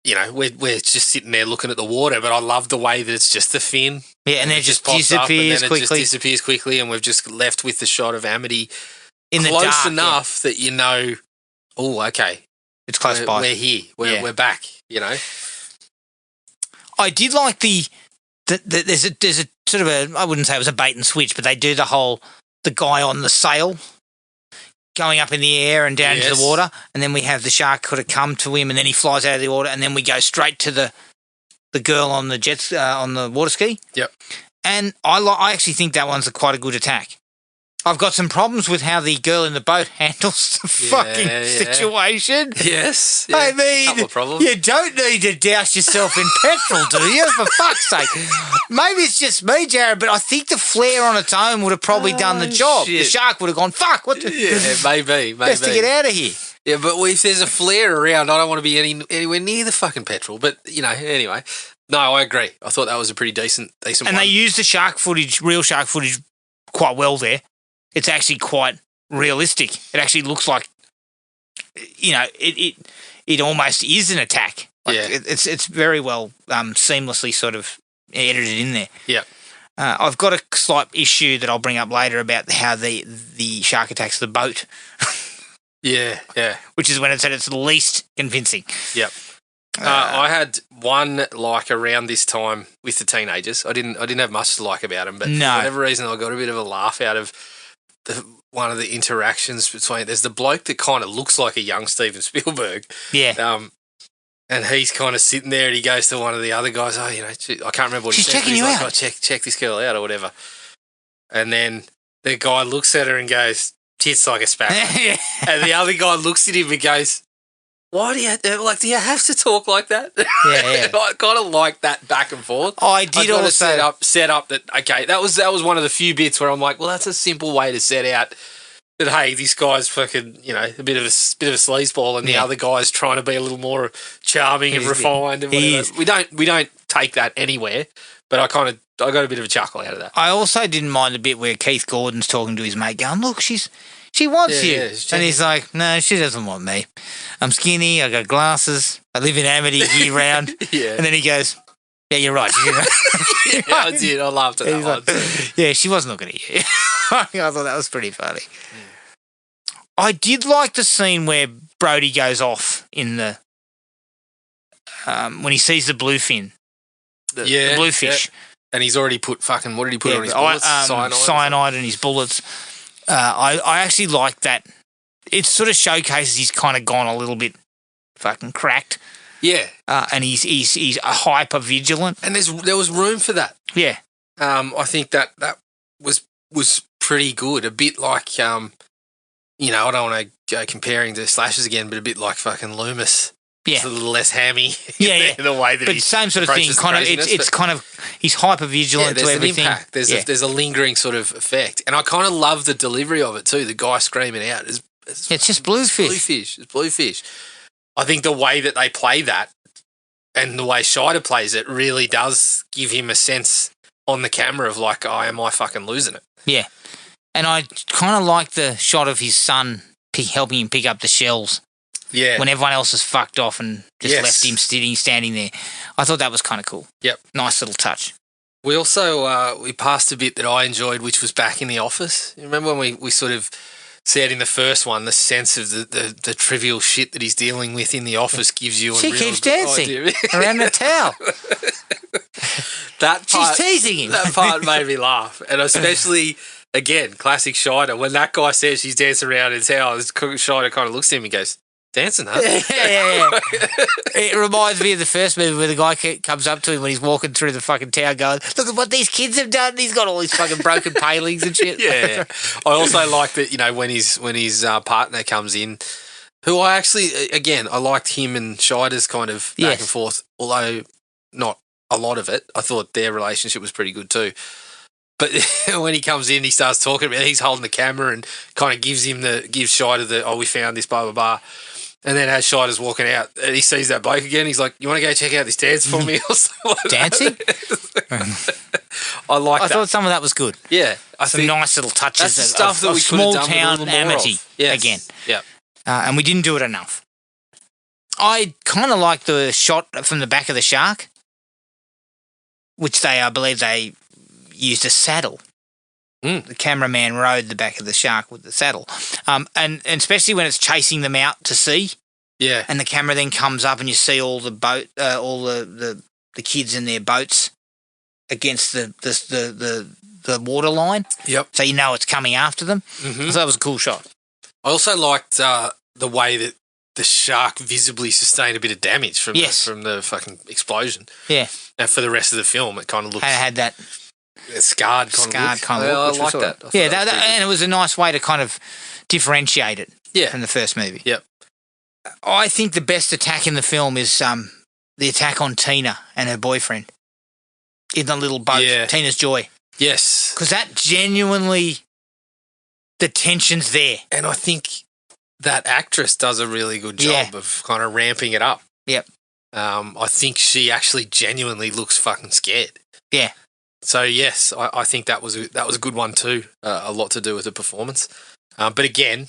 we're just sitting there looking at the water, but I love the way that it's just the fin. Yeah, and then it just pops up, disappears and then quickly. It just disappears quickly, and we've just left with the shot of Amity in the close dark, enough that oh, okay, it's close by. We're here. We're back. I did like there's a sort of I wouldn't say it was a bait and switch, but they do the guy on the sail going up in the air and down into the water, and then we have the shark could have come to him, and then he flies out of the water, and then we go straight to the girl on the jets on the water ski. Yep. And I actually think that one's quite a good attack. I've got some problems with how the girl in the boat handles the fucking situation. Yes. Yeah. I mean, couple of problems. You don't need to douse yourself in petrol, do you? For fuck's sake. Maybe it's just me, Jared, but I think the flare on its own would have probably done the job. Shit. The shark would have gone, fuck, what the... Yeah, maybe. Best to get out of here. Yeah, but if there's a flare around, I don't want to be anywhere near the fucking petrol. But, anyway. No, I agree. I thought that was a pretty decent and one. They used the real shark footage quite well there. It's actually quite realistic. It actually looks like, it almost is an attack. Like it's very well seamlessly sort of edited in there. Yeah. I've got a slight issue that I'll bring up later about how the shark attacks the boat. Yeah. Which is when it's at its least convincing. Yep. I had one around this time with the teenagers. I didn't have much to like about them, but for whatever reason, I got a bit of a laugh out of one of the interactions between. There's the bloke that kind of looks like a young Steven Spielberg. Yeah. And he's kind of sitting there, and he goes to one of the other guys. Oh, I can't remember what She's he said. checking you out. Oh, check this girl out or whatever. And then the guy looks at her and goes, "Tits like a sparrow." And the other guy looks at him and goes, "Why do you have to talk like that?" Yeah. I kind of like that back and forth. I did also set up that. Okay, that was one of the few bits where I'm like, well, that's a simple way to set out that. Hey, this guy's fucking, a bit of a sleazeball, and the other guy's trying to be a little more charming and refined. And whatever. We don't take that anywhere, but I got a bit of a chuckle out of that. I also didn't mind the bit where Keith Gordon's talking to his mate, going, "Look, she wants you," and he's like, "No, she doesn't want me. I'm skinny. I got glasses. I live in Amity year round." Yeah. And then he goes, "Yeah, you're right." I did. I laughed at that one. Like, yeah, she wasn't looking at you. I thought that was pretty funny. I did like the scene where Brody goes off in the when he sees the bluefin, the bluefish. Yeah. And he's already put fucking, what did he put on his bullets? Cyanide in his bullets. I actually like that. It sort of showcases he's kind of gone a little bit fucking cracked. Yeah. And he's hyper vigilant. And there was room for that. Yeah. I think that was pretty good. A bit like, I don't want to go comparing to Slashes again, but a bit like fucking Loomis. Yeah. It's a little less hammy. Yeah. In the way that but same sort of thing. Kind of, it's kind of, he's hyper vigilant to everything. An impact. There's a lingering sort of effect. And I kind of love the delivery of it too. The guy screaming out. It's just bluefish. It's bluefish. I think the way that they play that and the way Scheider plays it really does give him a sense on the camera of like, oh, am I fucking losing it? Yeah. And I kind of like the shot of his son helping him pick up the shells. Yeah. When everyone else has fucked off and just Yes. left him standing there. I thought that was kind of cool. Yep. Nice little touch. We also, we passed a bit that I enjoyed, which was back in the office. You remember when we sort of said in the first one, the sense of the trivial shit that he's dealing with in the office gives you a She real keeps good dancing idea. around the towel. That part, She's teasing him. That part made me laugh. And especially, again, classic Scheider, when that guy says she's dancing around in towel, Scheider kind of looks at him and goes, dancing, huh? Yeah. It reminds me of the first movie where the guy comes up to him when he's walking through the fucking town going, look at what these kids have done. He's got all these fucking broken palings and shit. Yeah. I also like that, you know, when his partner comes in, who I actually, again, I liked him and Scheider's kind of back and forth, although not a lot of it. I thought their relationship was pretty good too. But when he comes in, he starts talking about it. He's holding the camera and kind of gives Scheider the, oh, we found this, blah, blah, blah. And then as Scheider's walking out, and he sees that bloke again, he's like, you want to go check out this dance for me or something like Dancing? I like I that. thought some of that was good. Yeah. I Some think nice little touches that's the stuff that of we could small have done town with a little more amity of. Yes. again. Yeah. And we didn't do it enough. I kind of like the shot from the back of the shark, which I believe they used a saddle. The cameraman rode the back of the shark with the saddle. And especially when it's chasing them out to sea. Yeah. And the camera then comes up and you see all the kids in their boats against the water line. Yep. So you know it's coming after them. Mm-hmm. So that was a cool shot. I also liked the way that the shark visibly sustained a bit of damage from the fucking explosion. Yeah. And for the rest of the film, it kind of looks... I had that scarred kind of look. I I like that. Yeah, and it was a nice way to kind of differentiate it Yeah. from the first movie. Yep. I think the best attack in the film is the attack on Tina and her boyfriend in the little boat, Tina's Joy. Yes. Because that genuinely, the tension's there. And I think that actress does a really good job of kind of ramping it up. Yep. I think she actually genuinely looks fucking scared. Yeah. So yes, I think that was a good one too. A lot to do with the performance. But again,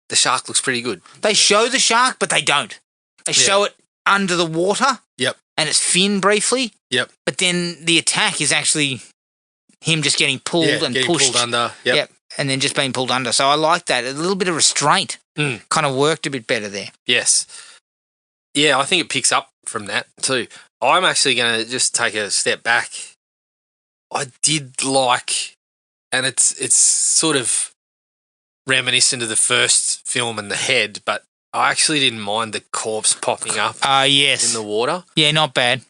the shark looks pretty good. They show the shark, but they don't. They show it under the water. Yep. And its fin briefly. Yep. But then the attack is actually him just getting pulled and pushed. Pulled under. Yep. And then just being pulled under. So I like that. A little bit of restraint kind of worked a bit better there. Yes. Yeah, I think it picks up from that too. I'm actually going to just take a step back. I did like, and it's sort of reminiscent of the first film and the head, but I actually didn't mind the corpse popping up yes. in the water. Yeah, not bad.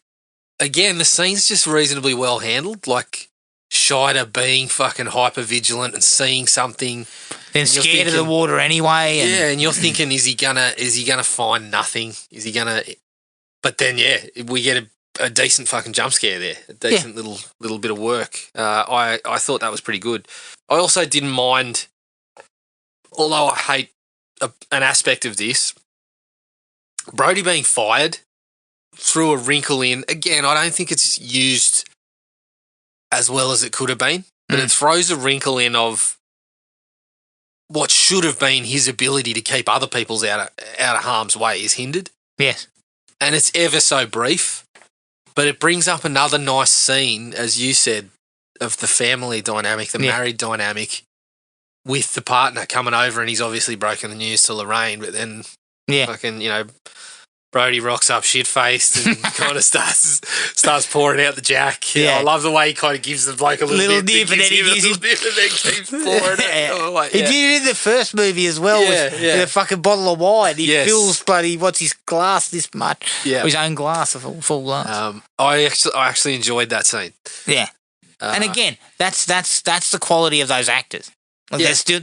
Again, the scene's just reasonably well handled, like Scheider being fucking hyper vigilant and seeing something. Then scared of the water anyway. And you're thinking, is he gonna find nothing? Is he gonna? But then, we get a decent fucking jump scare there. A decent little bit of work. I thought that was pretty good. I also didn't mind, although I hate an aspect of this, Brody being fired threw a wrinkle in. Again, I don't think it's used as well as it could have been, but it throws a wrinkle in of what should have been his ability to keep other people's out of harm's way is hindered. Yes. And it's ever so brief, but it brings up another nice scene, as you said, of the family dynamic, the married dynamic, with the partner coming over, and he's obviously broken the news to Lorraine, but then fucking, Brody rocks up shit-faced and kind of starts pouring out the jack. I love the way he kind of gives the bloke a little dip, and then he gives him and then keeps pouring it. He did it in the first movie as well with a fucking bottle of wine. He fills bloody, what's his glass this much? Yeah. His own glass, a full glass. I actually enjoyed that scene. Yeah. And again, that's the quality of those actors. Like they're still,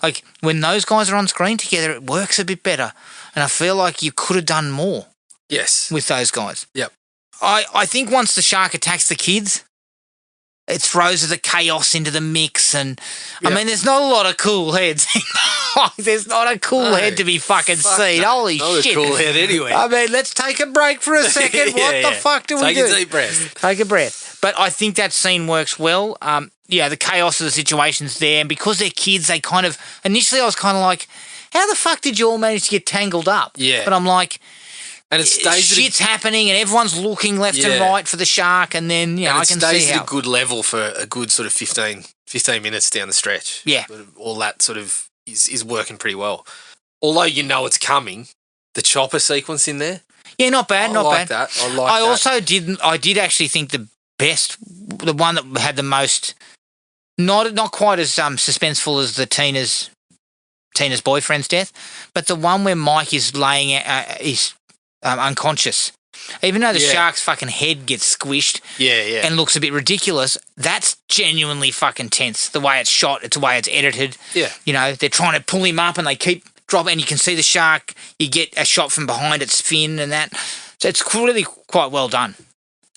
like when those guys are on screen together, it works a bit better. And I feel like you could have done more. Yes. With those guys. Yep. I think once the shark attacks the kids, it throws the chaos into the mix. And I mean, there's not a lot of cool heads. There's not a cool head to be fucking seen. No, Holy not shit. a cool head anyway. I mean, let's take a break for a second. What the fuck do we do? Take a deep breath. Take a breath. But I think that scene works well. The chaos of the situation's there. And because they're kids, they kind of... Initially, I was kind of like, how the fuck did you all manage to get tangled up? Yeah. But I'm like... And it stays shit's happening and everyone's looking left and right for the shark, and then I can see how... it stays at a good level for a good sort of 15 minutes down the stretch. Yeah. All that sort of is working pretty well. Although you know it's coming, the chopper sequence in there... Yeah, not bad, not bad. I did actually think the one that had the most, not quite as suspenseful as the Tina's boyfriend's death, but the one where Mike is laying is unconscious. Even though the shark's fucking head gets squished and looks a bit ridiculous, that's genuinely fucking tense. The way it's shot, the way it's edited. Yeah. You know, they're trying to pull him up and they keep dropping, and you can see the shark. You get a shot from behind its fin and that. So it's really quite well done.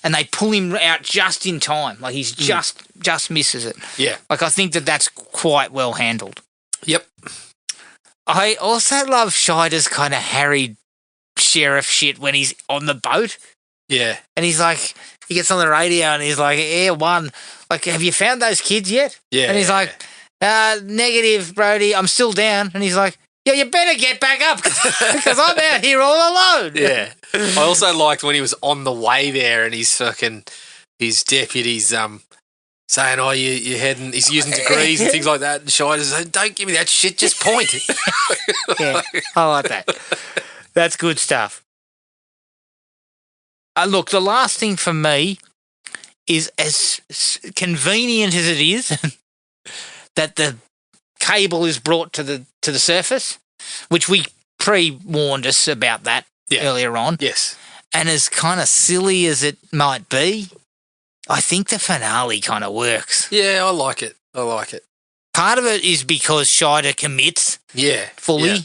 And they pull him out just in time. Like he's just misses it. Yeah. Like I think that's quite well handled. Yep. I also love Scheider's kind of harried sheriff shit when he's on the boat. Yeah. And he's like, he gets on the radio and he's like, Air One, like, have you found those kids yet? Yeah. And he's like, negative, Brody, I'm still down. And he's like, yeah, you better get back up because I'm out here all alone. Yeah. I also liked when he was on the way there and his deputies saying, oh, you're heading, he's using degrees and things like that. And Scheider's like, don't give me that shit, just point. Yeah, I like that. That's good stuff. Look, the last thing for me is, as convenient as it is that the cable is brought to the surface, which we pre-warned us about that earlier on. Yes. And as kind of silly as it might be, I think the finale kind of works. Yeah, I like it. Part of it is because Scheider commits fully. Yeah.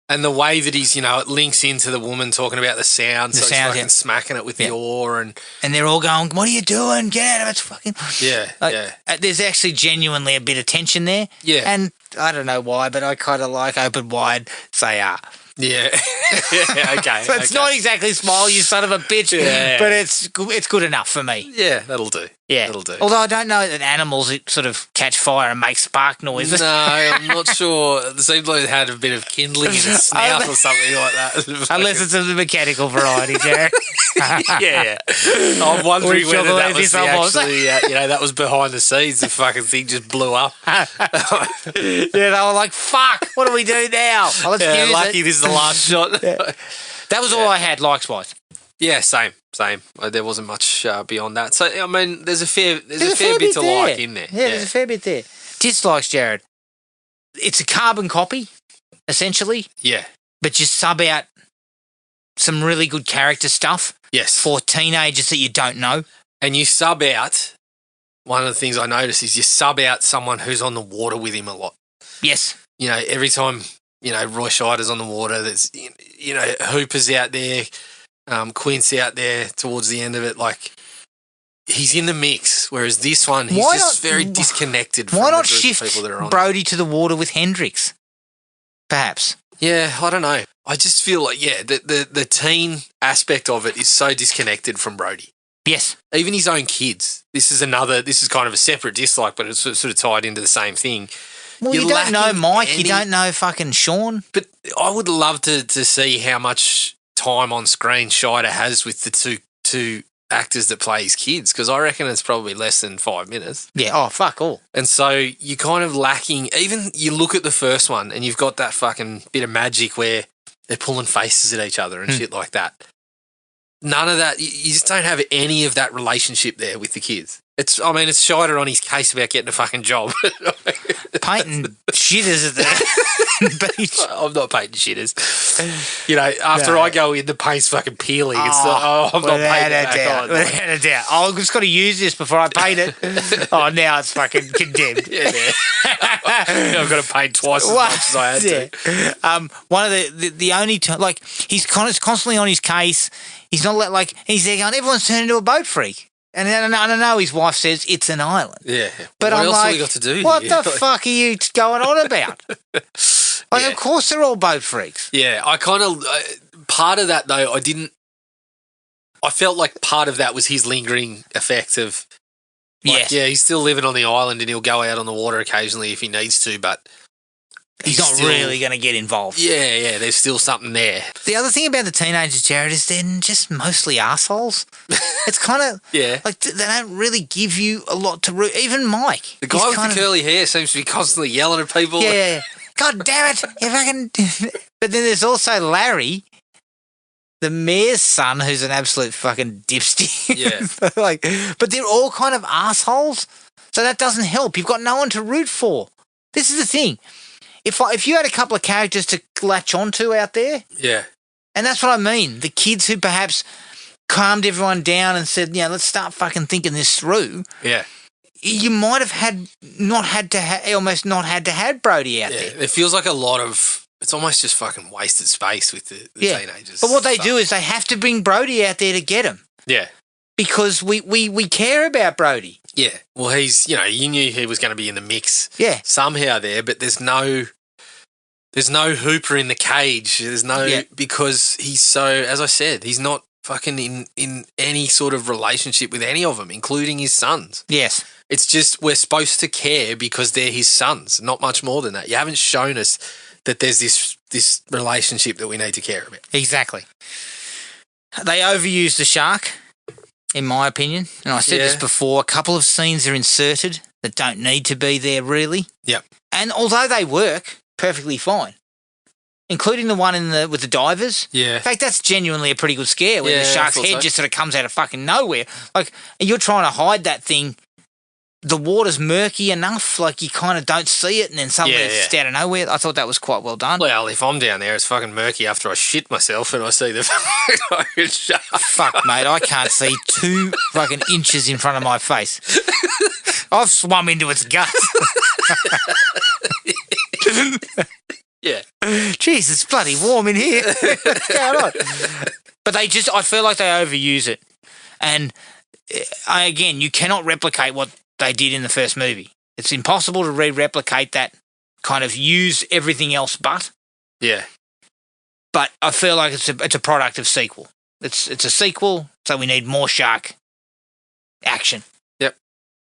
And the way that he's, it links into the woman talking about the sound, so he's fucking smacking it with the oar. And they're all going, what are you doing? Get out of it. It's fucking... Yeah, There's actually genuinely a bit of tension there. Yeah. And I don't know why, but I kind of like open wide, say Yeah. Okay. So it's not exactly smile, you son of a bitch, but it's good enough for me. Yeah, that'll do. Yeah. That'll do. Although I don't know that animals sort of catch fire and make spark noises. No, I'm not sure. It seemed like it had a bit of kindling in its snout or something like that. Unless it's of the mechanical variety, Jared. Yeah. I'm wondering whether that was actually, that was behind the scenes. The fucking thing just blew up. They were like, fuck, what do we do now? Well, let's use lucky it. this is the last shot. That was all I had, likes-wise. Yeah, same. There wasn't much beyond that. So, I mean, there's a fair bit to like in there. Yeah, there's a fair bit there. Dislikes, Jared. It's a carbon copy, essentially. Yeah. But you sub out some really good character stuff. Yes. For teenagers that you don't know. And you sub out, one of the things I noticed is you sub out someone who's on the water with him a lot. Yes. Every time, Roy Scheider's on the water, there's, Hooper's out there, Quint's out there towards the end of it, like, he's in the mix, whereas this one, he's just very disconnected from the group of people that are on. Brody to the water with Hendrix? Perhaps. Yeah, I don't know. I just feel like, the teen aspect of it is so disconnected from Brody. Yes. Even his own kids. This is kind of a separate dislike, but it's sort of tied into the same thing. Well, you don't know Mike, you don't know fucking Sean. But I would love to see how much time on screen Scheider has with the two actors that play his kids, because I reckon it's probably less than 5 minutes. Yeah, fuck all. And so you're kind of lacking, even you look at the first one and you've got that fucking bit of magic where they're pulling faces at each other and shit like that. None of that, you just don't have any of that relationship there with the kids. It's Scheider on his case about getting a fucking job. Painting shitters at the beach. I'm not painting shitters. After I go in, the paint's fucking peeling. I'm not painting that. Without a doubt. I've just got to use this before I paint it. Now it's fucking condemned. I've got to paint twice as much as I had to. One of the only he's constantly on his case. He's not he's there going, everyone's turned into a boat freak. And I know his wife says it's an island. Yeah. But what I'm else like, have we got to do what here? the fuck are you going on about? Like, Yeah. of course they're all boat freaks. Yeah, I kind of part of that though. I felt like part of that was his lingering effect of, like, Yes. yeah, he's still living on the island and he'll go out on the water occasionally if he needs to, but He's not still, really going to get involved. Yeah, there's still something there. The other thing about the teenagers, Jared, is they're just mostly assholes. It's kind of Yeah. like they don't really give you a lot to root. Even Mike, The guy with the curly hair seems to be constantly yelling at people. yeah. God damn it! If I can. But then there's also Larry, the mayor's son, who's an absolute fucking dipstick. Yeah. But they're all kind of assholes, so that doesn't help. You've got no one to root for. This is the thing. If you had a couple of characters to latch onto out there, Yeah. and that's what I mean, the kids who perhaps calmed everyone down and said, let's start fucking thinking this through. Yeah. You might have almost not had to have Brody out Yeah. there. It feels like a lot of, it's almost just fucking wasted space with the teenagers. But what they do is they have to bring Brody out there to get him Yeah. because we care about Brody. Yeah. Well, he's, you knew he was going to be in the mix Yeah. somehow there, but there's no Hooper in the cage. There's no, because he's so, as I said, he's not fucking in any sort of relationship with any of them, including his sons. Yes. It's just we're supposed to care because they're his sons, not much more than that. You haven't shown us that there's this relationship that we need to care about. Exactly. They overuse the shark, in my opinion. And I said this before, a couple of scenes are inserted that don't need to be there, really. Yep. And although they work perfectly fine, including the one with the divers. Yeah. In fact, that's genuinely a pretty good scare where the shark's head just sort of comes out of fucking nowhere. Like, you're trying to hide that thing. The water's murky enough, like you kind of don't see it, and then suddenly it's just out of nowhere. I thought that was quite well done. Well, if I'm down there, it's fucking murky after I shit myself and I see the fucking shark. Fuck, mate, I can't see 2 fucking inches in front of my face. I've swum into its guts. Yeah. Jeez, it's bloody warm in here. What's going on? But I feel like they overuse it. And again, you cannot replicate what they did in the first movie. It's impossible to replicate that kind of use everything else but. Yeah. But I feel like it's a product of sequel. It's a sequel, so we need more shark action. Yep.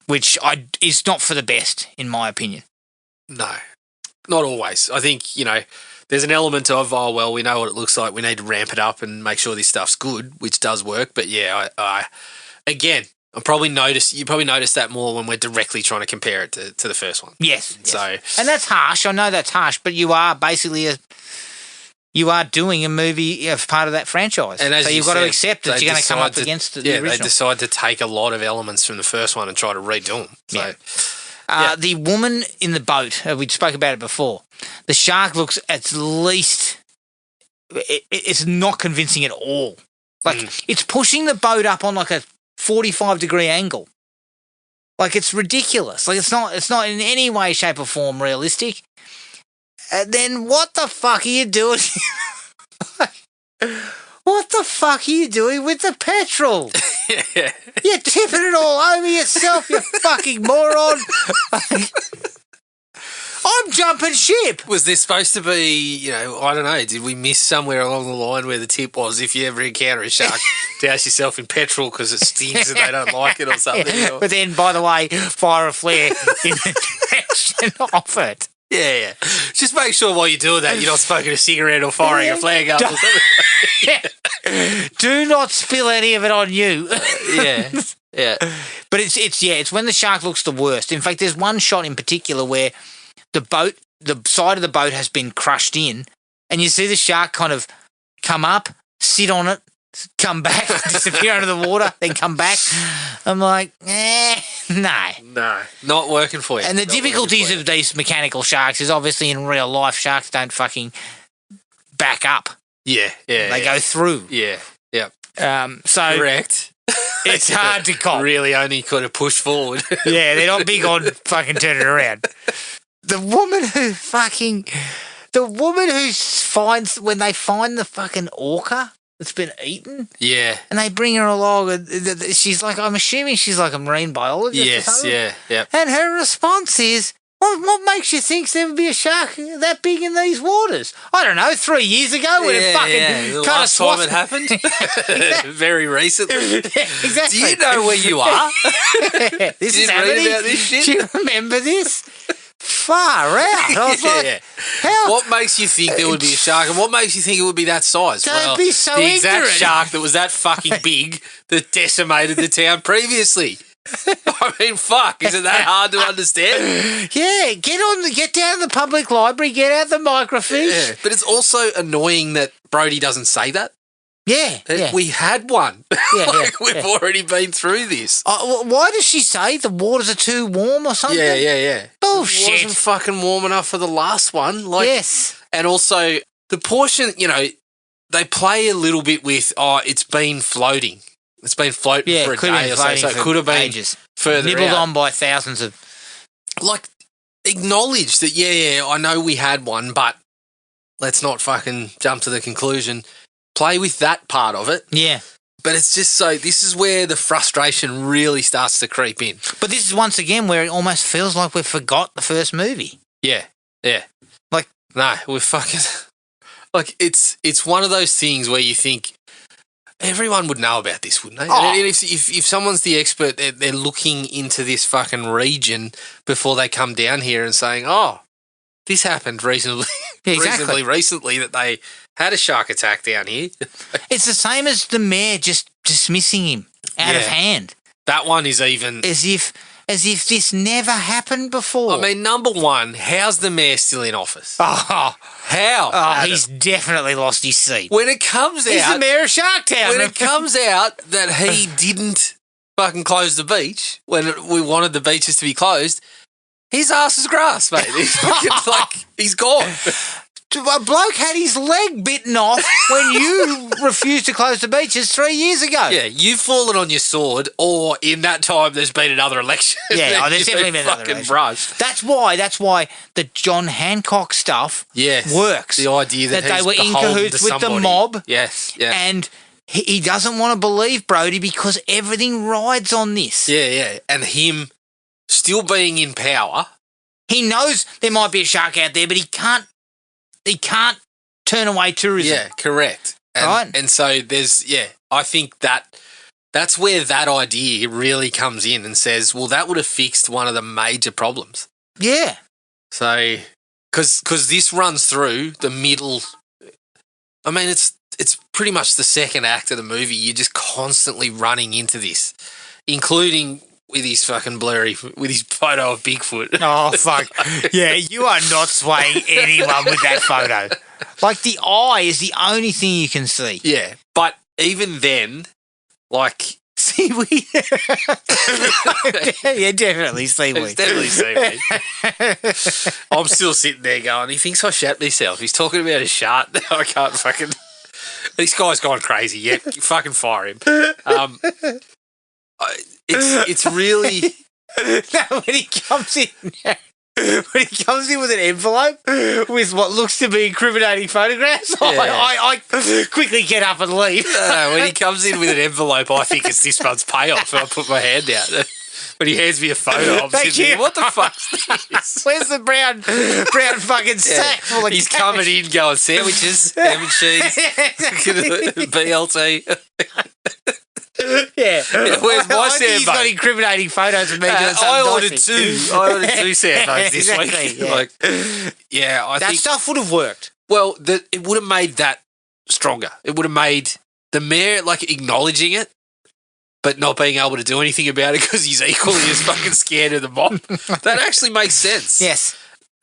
Which is not for the best, in my opinion. No. Not always. I think, there's an element of, we know what it looks like. We need to ramp it up and make sure this stuff's good, which does work. But yeah, again, you probably noticed that more when we're directly trying to compare it to the first one. Yes. So, and that's harsh. I know that's harsh, but you are basically doing a movie as part of that franchise. And so you've got to accept that you're going to come up against the original. They decide to take a lot of elements from the first one and try to redo them. So. Yeah. The woman in the boat, we spoke about it before. The shark looks at least, it's not convincing at all. Like, it's pushing the boat up on like a 45-degree angle. Like, it's ridiculous. Like, it's not in any way, shape or form realistic. And then what the fuck are you doing? What the fuck are you doing with the petrol? Yeah. You're tipping it all over yourself, you fucking moron. I'm jumping ship. Was there supposed to be, I don't know, did we miss somewhere along the line where the tip was, if you ever encounter a shark, douse yourself in petrol because it stinks and they don't like it or something? Yeah. But then, by the way, fire a flare in the direction of it. Yeah. Just make sure while you're doing that, you're not smoking a cigarette or firing a flag up or something. Do not spill any of it on you. Yeah. But it's when the shark looks the worst. In fact, there's one shot in particular where the side of the boat has been crushed in, and you see the shark kind of come up, sit on it, come back, disappear under the water, then come back. I'm like, no. No, not working for you. And the difficulties of these mechanical sharks is obviously in real life, sharks don't fucking back up. Yeah. They go through. Yeah. So correct. It's hard to cop. Really only could have pushed forward. Yeah, they're not big on fucking turning around. The woman who finds, when they find the fucking orca that's been eaten, Yeah. and they bring her along, and she's like, I'm assuming she's like a marine biologist. Or Yes. something. Yeah. And her response is, what makes you think there would be a shark that big in these waters? I don't know, 3 years ago when it fucking The kind last of time it happened. Very recently. Exactly. Do you know where you are? This Did is you read happening. about this shit? Do you remember this? Far out. I was like, how? What makes you think there would be a shark, and what makes you think it would be that size? Don't be so the exact ignorant. shark that was that fucking big that decimated the town previously. I mean, fuck, is it that hard to understand? Yeah, get down to the public library, get out the microfiche. Yeah, but it's also annoying that Brody doesn't say that. Yeah. We had one. Yeah, We've already been through this. Why does she say the waters are too warm or something? Yeah. Bullshit. It wasn't fucking warm enough for the last one. Yes. And also, the portion, they play a little bit with, it's been floating. It's been floating for a day or so it could have been ages. further Nibbled out. on by thousands of... Like, acknowledge that, I know we had one, but let's not fucking jump to the conclusion. Play with that part of it. Yeah. But it's just so, this is where the frustration really starts to creep in. But this is once again where it almost feels like we forgot the first movie. Yeah. Like... No, we're fucking... Like, it's one of those things where you think, everyone would know about this, wouldn't they? Oh. And if someone's the expert, they're looking into this fucking region before they come down here and saying, this happened reasonably recently that they had a shark attack down here. It's the same as the mayor just dismissing him out of hand. That one is even... As if this never happened before. I mean, number one, how's the mayor still in office? Oh, How? Adam? he's definitely lost his seat. When it comes He's out... the mayor of Sharktown. When it comes out that he didn't fucking close the beach when we wanted the beaches to be closed, his ass is grass, mate. He's fucking he's gone. A bloke had his leg bitten off when you refused to close the beaches 3 years ago. Yeah, you've fallen on your sword, or in that time there's been another election. Yeah, there's definitely been another fucking election. brushed. That's why the John Hancock stuff works. The idea that they he's were in beholden cahoots to with the somebody. mob. Yes, yeah. And he doesn't want to believe Brody because everything rides on this. Yeah. And him still being in power. He knows there might be a shark out there, but he can't turn away tourism. Yeah, correct. Right. And so I think that's where that idea really comes in and says, well, that would have fixed one of the major problems. Yeah. So, because this runs through the middle. I mean, it's pretty much the second act of the movie. You're just constantly running into this, including with his fucking with his photo of Bigfoot. Oh, fuck. Yeah, you are not swaying anyone with that photo. Like, the eye is the only thing you can see. Yeah, but even then, like... Seaweed. Yeah, definitely seaweed. It's definitely seaweed. I'm still sitting there going, he thinks I shat myself. He's talking about a shark. I can't fucking... This guy's gone crazy. Yeah, fucking fire him. It's really... No, when he comes in with an envelope with what looks to be incriminating photographs, I quickly get up and leave. No, when he comes in with an envelope, I think it's this month's payoff, and I put my hand out. When he hands me a photo, I'm Thank sitting there, you. what the fuck's this? Where's the brown fucking sack full of He's cash? coming in going, sandwiches, ham and cheese, BLT. Yeah. Where's my I think he's got sandbag? incriminating photos of me doing something I ordered dicey. two. I ordered two sandbags this Exactly, week. yeah. I That think... stuff would have worked. Well, it would have made that stronger. It would have made the mayor, acknowledging it, but not being able to do anything about it because he's equally as fucking scared of the mob. That actually makes sense. Yes.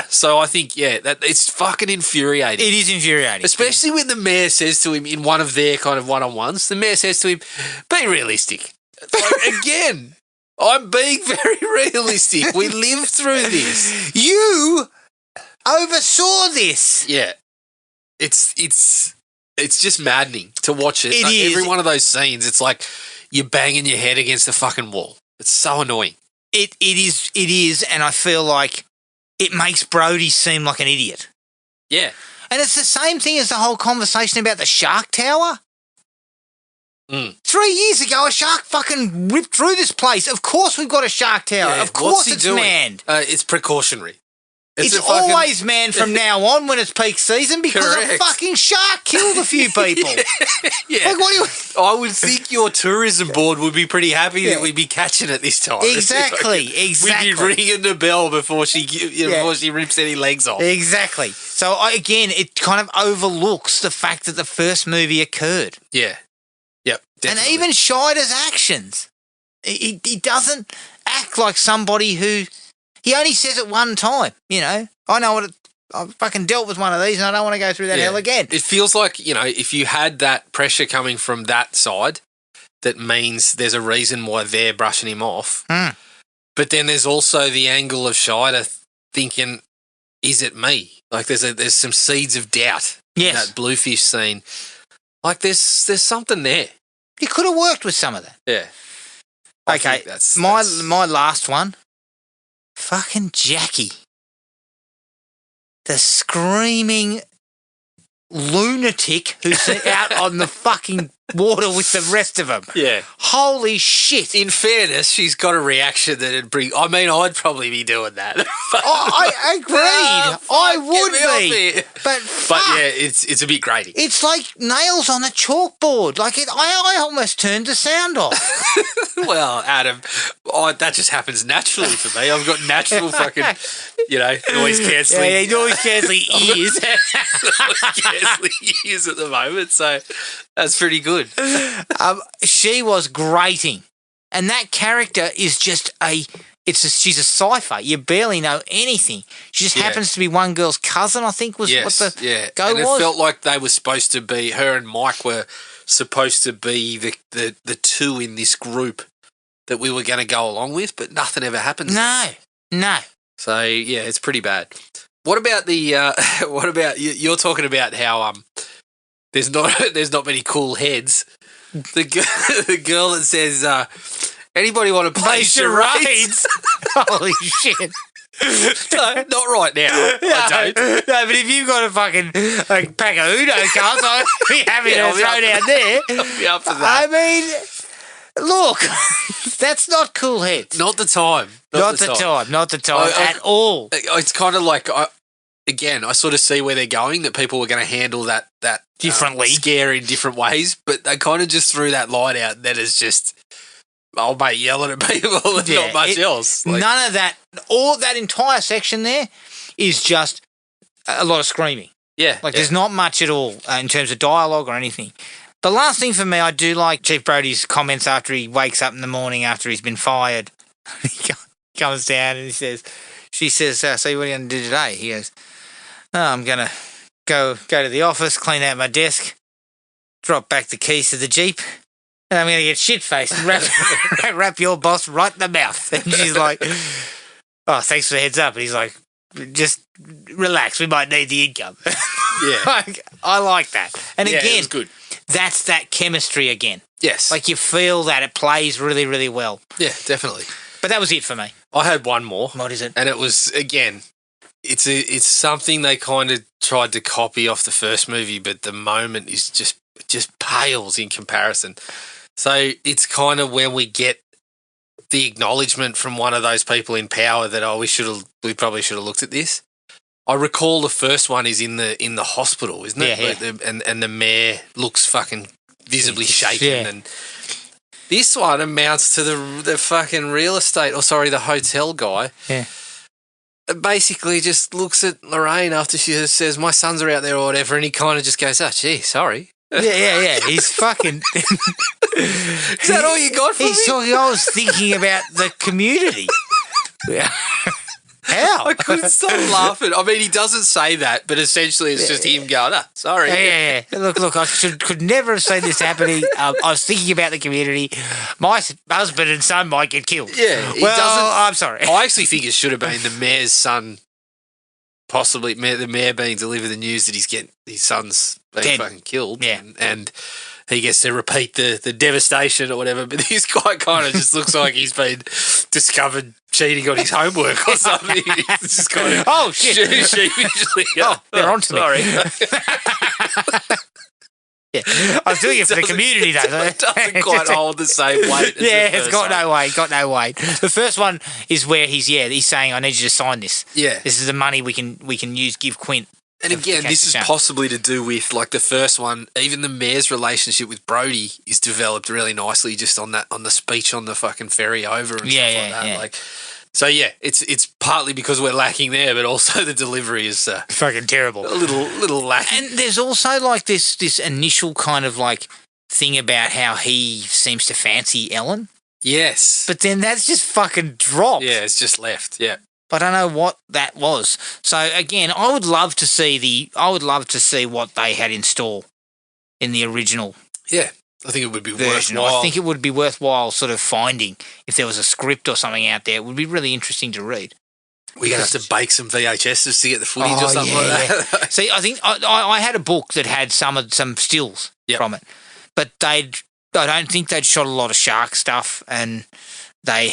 So I think, that it's fucking infuriating. It is infuriating. Especially when the mayor says to him in one of their kind of one-on-ones, the mayor says to him, be realistic. Again, I'm being very realistic. We lived through this. You oversaw this. Yeah. It's just maddening to watch it. It is. Every one of those scenes, it's like you're banging your head against a fucking wall. It's so annoying. It is, and I feel like it makes Brody seem like an idiot. Yeah. And it's the same thing as the whole conversation about the shark tower. Mm. 3 years ago, a shark fucking ripped through this place. Of course we've got a shark tower. Yeah, of course what's he it's doing? manned. It's precautionary. It's a fucking- always manned from now on when it's peak season because a Correct. fucking shark killed a few people. Yeah. Like, what do you... I would think your tourism board would be pretty happy Yeah. that we'd be catching it this time. Exactly. We'd be ringing the bell before she rips any legs off. Exactly. So, again, it kind of overlooks the fact that the first movie occurred. Yeah. Yep. Definitely. And even Scheider's actions. He doesn't act like somebody who... He only says it one time, you know. I know what I've fucking dealt with one of these and I don't want to go through that hell again. It feels like, you know, if you had that pressure coming from that side, that means there's a reason why they're brushing him off. Mm. But then there's also the angle of Scheider thinking, is it me? Like there's some seeds of doubt in Yes. that bluefish scene. Like there's something there. He could have worked with some of that. Yeah. I Okay, think that's my last one. Fucking Jackie. The screaming lunatic who's out on the fucking water with the rest of them. Yeah. Holy shit. In fairness, she's got a reaction that'd bring. I mean, I'd probably be doing that. I agreed. I would be. But yeah, it's a bit grating. it's like nails on a chalkboard. Like I almost turned the sound off. Well, Adam, that just happens naturally for me. I've got natural fucking, noise cancelling. Yeah, noise cancelling ears. Noise cancelling ears at the moment, so that's pretty good. She was grating, and that character is just she's a cipher. You barely know anything. She just happens to be one girl's cousin, I think, was what the go and was. It felt like they were supposed to be. Her and Mike were supposed to be the two in this group that we were going to go along with, but nothing ever happened. No. So yeah, it's pretty bad. What about what about you're talking about how there's not many cool heads. The girl that says anybody want to play charades? Holy shit. No, not right now. I don't. No, but if you've got a fucking pack of Uno cards, I'll be happy to throw down there. I'll be up for that. I mean, look, that's not cool heads. Not the time. Not the time at all. It's kind of like, I sort of see where they're going, that people were going to handle that Differently. Scare in different ways, but they kind of just threw that line out that is just old mate yelling at people and not much else. Like, none of that, all that entire section there is just a lot of screaming. Yeah. There's not much at all in terms of dialogue or anything. The last thing for me, I do like Chief Brody's comments after he wakes up in the morning after he's been fired. He comes down and she says, so what are you going to do today? He goes, I'm going to go to the office, clean out my desk, drop back the keys to the Jeep, and I'm going to get shit-faced and wrap your boss right in the mouth. And she's like, oh, thanks for the heads up. And he's like, just relax, we might need the income. Yeah. I like that. And it again, was good. That's that chemistry again. Yes. Like you feel that it plays really, really well. Yeah, definitely. But that was it for me. I had one more. What is it? And it was, again, it's something they kind of tried to copy off the first movie, but the moment is just pales in comparison. So it's kind of when we get the acknowledgement from one of those people in power that we probably should have looked at this. I recall the first one is in the hospital, isn't it? Yeah. And the mayor looks fucking visibly shaken. Yeah. And this one amounts to the fucking real estate, the hotel guy. Yeah. Basically just looks at Lorraine after she says, my sons are out there or whatever, and he kind of just goes, oh, gee, sorry. Yeah. He's fucking... Is that all you got for me? He's talking, I was thinking about the community. How? I couldn't stop laughing. I mean, he doesn't say that, but essentially it's just him going, sorry. Yeah. Look, I could never have seen this happening. I was thinking about the community. My husband and son might get killed. Yeah. I'm sorry. I actually think it should have been the mayor's son, possibly the mayor being delivered the news that his son's being fucking killed. Yeah. And he gets to repeat the devastation or whatever, but this guy kind of just looks like he's been discovered cheating on his homework or something. He's just kind of oh, shit. sheepishly. They're on to me. Sorry. Yeah. I was doing it for the community, though. It doesn't quite hold the same weight. As yeah, the it's first got one. no weight. Got no weight. The first one is where he's saying, "I need you to sign this. Yeah. This is the money we can use. Give Quint." And again, this is possibly to do with like the first one. Even the mayor's relationship with Brody is developed really nicely, just on the speech on the fucking ferry over and stuff like that. Yeah. Like, so yeah, it's partly because we're lacking there, but also the delivery is fucking terrible. a little lacking. And there's also like this initial kind of like thing about how he seems to fancy Ellen, Yes, but then that's just fucking dropped. yeah, it's just left. Yeah, I don't know what that was. So again, I would love to see what they had in store in the original yeah. I think it would be version. worthwhile. I think it would be worthwhile sort of finding if there was a script or something out there. It would be really interesting to read. We're going to have to bake some VHSs to get the footage or something like that. See, I think I had a book that had some stills from it, but I don't think they'd shot a lot of shark stuff, and they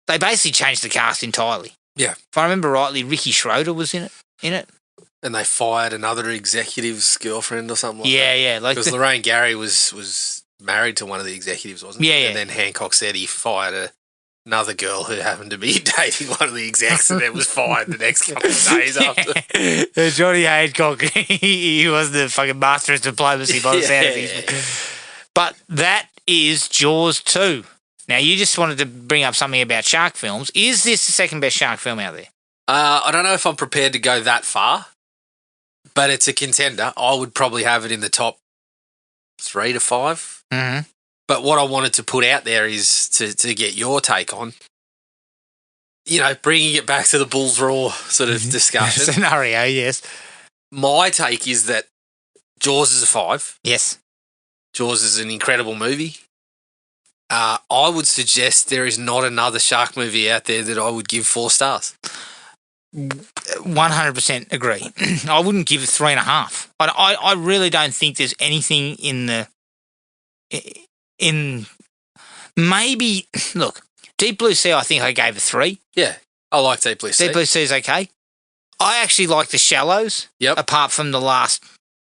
basically changed the cast entirely. Yeah, if I remember rightly, Ricky Schroeder was in it. And they fired another executive's girlfriend or something like that. Yeah. Because Lorraine Gary was married to one of the executives, wasn't he? Yeah. And then Hancock said he fired another girl who happened to be dating one of the execs and then was fired the next couple of days after. Johnny Hancock, he was the fucking master of diplomacy by the sound of things. But that is Jaws 2. Now, you just wanted to bring up something about shark films. Is this the second best shark film out there? I don't know if I'm prepared to go that far, but it's a contender. I would probably have it in the top 3 to 5. Mm-hmm. But what I wanted to put out there is to get your take on, bringing it back to the Bulls Raw sort of discussion. Scenario, yes. My take is that Jaws is a 5. Yes. Jaws is an incredible movie. I would suggest there is not another shark movie out there that I would give 4 stars. 100% agree. I wouldn't give it 3.5. I really don't think there's anything in maybe, look, Deep Blue Sea, I think I gave a 3. Yeah, I like Deep Blue Sea. Deep Blue Sea is okay. I actually like The Shallows, apart from the last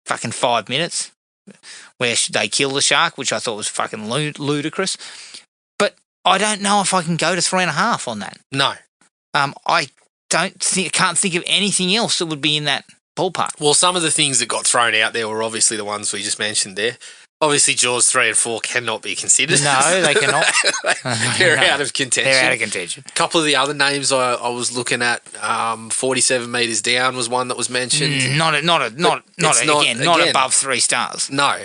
fucking 5 minutes where they kill the shark, which I thought was fucking ludicrous. But I don't know if I can go to 3.5 on that. No. I can't think of anything else that would be in that ballpark. Well, some of the things that got thrown out there were obviously the ones we just mentioned there. Obviously, Jaws 3 and 4 cannot be considered. No, they cannot. They're out of contention. They're out of contention. A couple of the other names I was looking at, 47 Metres Down was one that was mentioned. Not above 3 stars. No.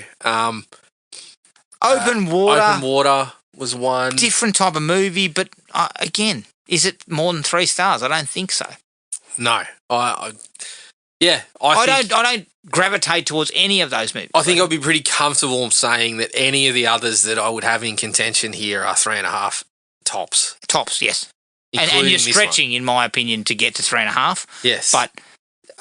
Open Water was one. Different type of movie, but again, is it more than 3 stars? I don't think so. No. I don't gravitate towards any of those movies. I think I'd be pretty comfortable saying that any of the others that I would have in contention here are 3.5 tops. Tops, yes. And you're stretching, in my opinion, to get to 3.5. Yes. But,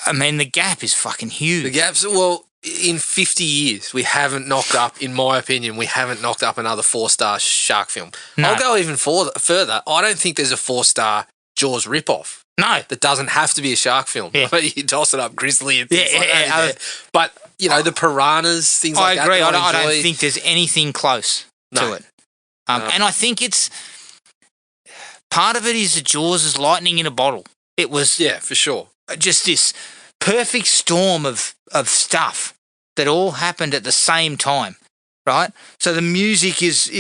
I mean, the gap is fucking huge. The gap's, well, in 50 years, we haven't knocked up, in my opinion, another 4-star shark film. No. I'll go even further. I don't think there's a 4-star Jaws ripoff. No. That doesn't have to be a shark film. Yeah. You toss it up Grizzly and things like that. But, the piranhas, things like that. I agree. I don't think there's anything close to it. And I think it's... Part of it is that Jaws is lightning in a bottle. It was... Yeah, for sure. Just this perfect storm of stuff that all happened at the same time, right? So the music is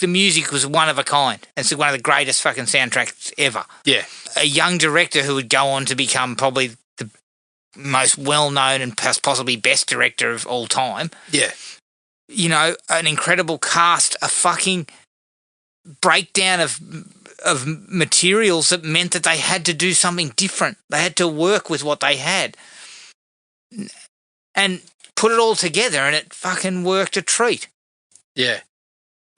the music was one of a kind. It's one of the greatest fucking soundtracks ever. Yeah. A young director who would go on to become probably the most well-known and possibly best director of all time. Yeah. An incredible cast, a fucking breakdown of materials that meant that they had to do something different. They had to work with what they had and put it all together, and it fucking worked a treat. Yeah.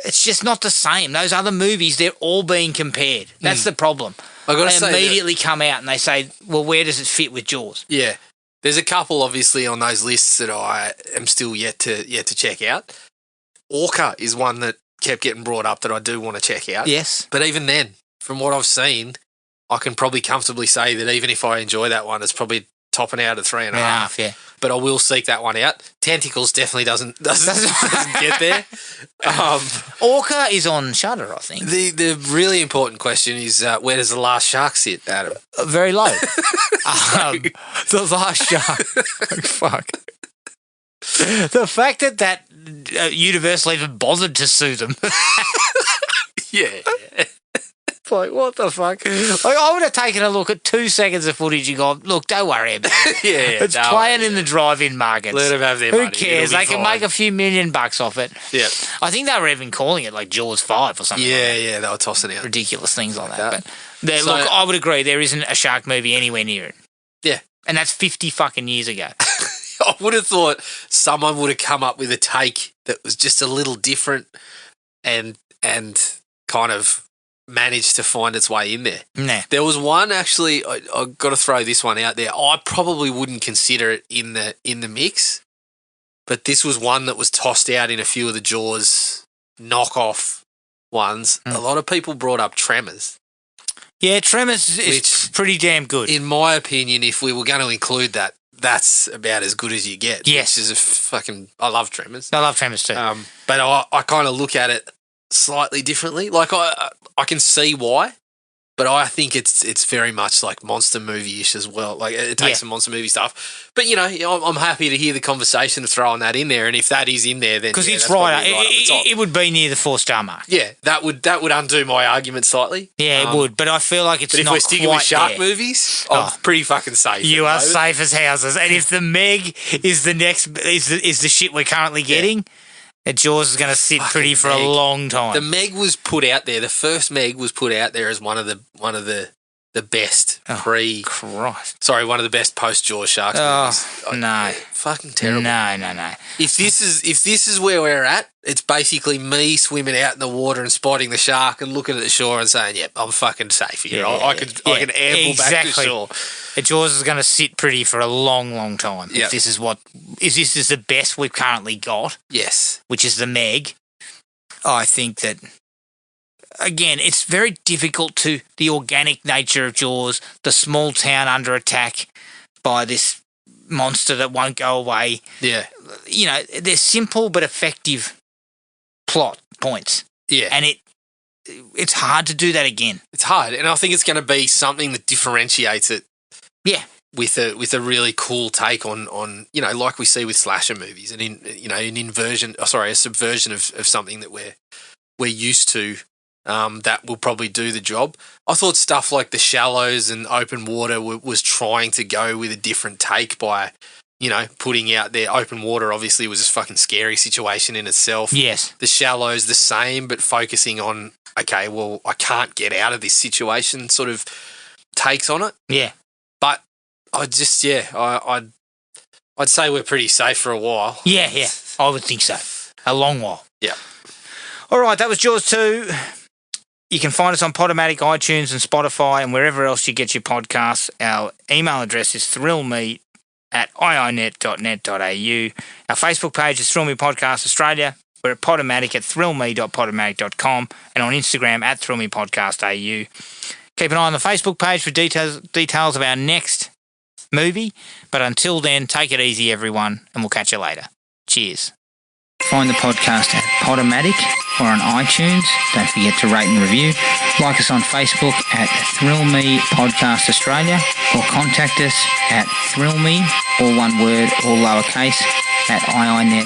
It's just not the same. Those other movies, they're all being compared. That's the problem. They immediately come out and they say, well, where does it fit with Jaws? Yeah. There's a couple, obviously, on those lists that I am still yet to check out. Orca is one that kept getting brought up that I do want to check out. Yes. But even then, from what I've seen, I can probably comfortably say that even if I enjoy that one, it's probably topping out at 3.5. 3.5, yeah. But I will seek that one out. Tentacles definitely doesn't get there. Orca is on Shudder, I think. The really important question is where does the last shark sit, Adam? Very low. The last shark. Fuck. The fact that Universal even bothered to sue them. Yeah. It's like, what the fuck? Like, I would have taken a look at 2 seconds of footage and gone, look, don't worry about it. Yeah. It's playing in the drive-in markets. Let them have their Who money. cares? They can make a few $million off it. Yeah. I think they were even calling it like Jaws 5 or something. Yeah, they were tossing out ridiculous things like that. that. But look, I would agree. There isn't a shark movie anywhere near it. Yeah. And that's 50 fucking years ago. I would have thought someone would have come up with a take that was just a little different and kind of managed to find its way in there. Nah. There was one actually. I got to throw this one out there. I probably wouldn't consider it in the mix, but this was one that was tossed out in a few of the Jaws knockoff ones. A lot of people brought up Tremors. Yeah, Tremors is pretty damn good. In my opinion, if we were going to include that, that's about as good as you get. Yes. Which is I love Tremors. I love Tremors too. But I kind of look at it slightly differently. Like I can see why, but I think it's very much like monster movie-ish as well. Like it takes some monster movie stuff. But I'm happy to hear the conversation of throwing that in there. And if that is in there, then because it's that's right. up the top. It would be near the 4-star mark. Yeah, that would undo my argument slightly. Yeah, it would. But I feel like it's but not. If we're sticking with shark there. movies, I'm pretty fucking safe. You are safe as houses. And if the Meg is the next is the shit we're currently getting. Jaws is going to sit pretty for a long time. The Meg was put out there. The first Meg was put out there as one of the best one of the best post Jaws sharks movies. No, fucking terrible. No. If this is where we're at, it's basically me swimming out in the water and spotting the shark and looking at the shore and saying, "Yep, I'm fucking safe here. I can amble back to shore." Jaws is going to sit pretty for a long, long time. If this is the best we've currently got. Yes, which is the Meg. I think that. Again, it's very difficult to the organic nature of Jaws, the small town under attack by this monster that won't go away. Yeah. They're simple but effective plot points. Yeah. And it's hard to do that again. It's hard. And I think it's going to be something that differentiates it. Yeah. With a really cool take on like we see with slasher movies and a subversion of something that we're used to. That will probably do the job. I thought stuff like The Shallows and Open Water was trying to go with a different take by, putting out there. Open Water obviously was a fucking scary situation in itself. Yes. The Shallows the same, but focusing on, okay, well, I can't get out of this situation sort of takes on it. Yeah. But I'd say we're pretty safe for a while. Yeah. I would think so. A long while. Yeah. All right, that was Jaws 2. You can find us on Podomatic, iTunes and Spotify and wherever else you get your podcasts. Our email address is thrillme@iinet.net.au. Our Facebook page is Thrill Me Podcast Australia. We're at Podomatic at thrillme.podomatic.com and on Instagram at thrillmepodcastau. Keep an eye on the Facebook page for details of our next movie. But until then, take it easy, everyone, and we'll catch you later. Cheers. Find the podcast at Podomatic or on iTunes. Don't forget to rate and review. Like us on Facebook at Thrill Me Podcast Australia or contact us at thrillme, all one word, all lowercase, at iinet.net.au.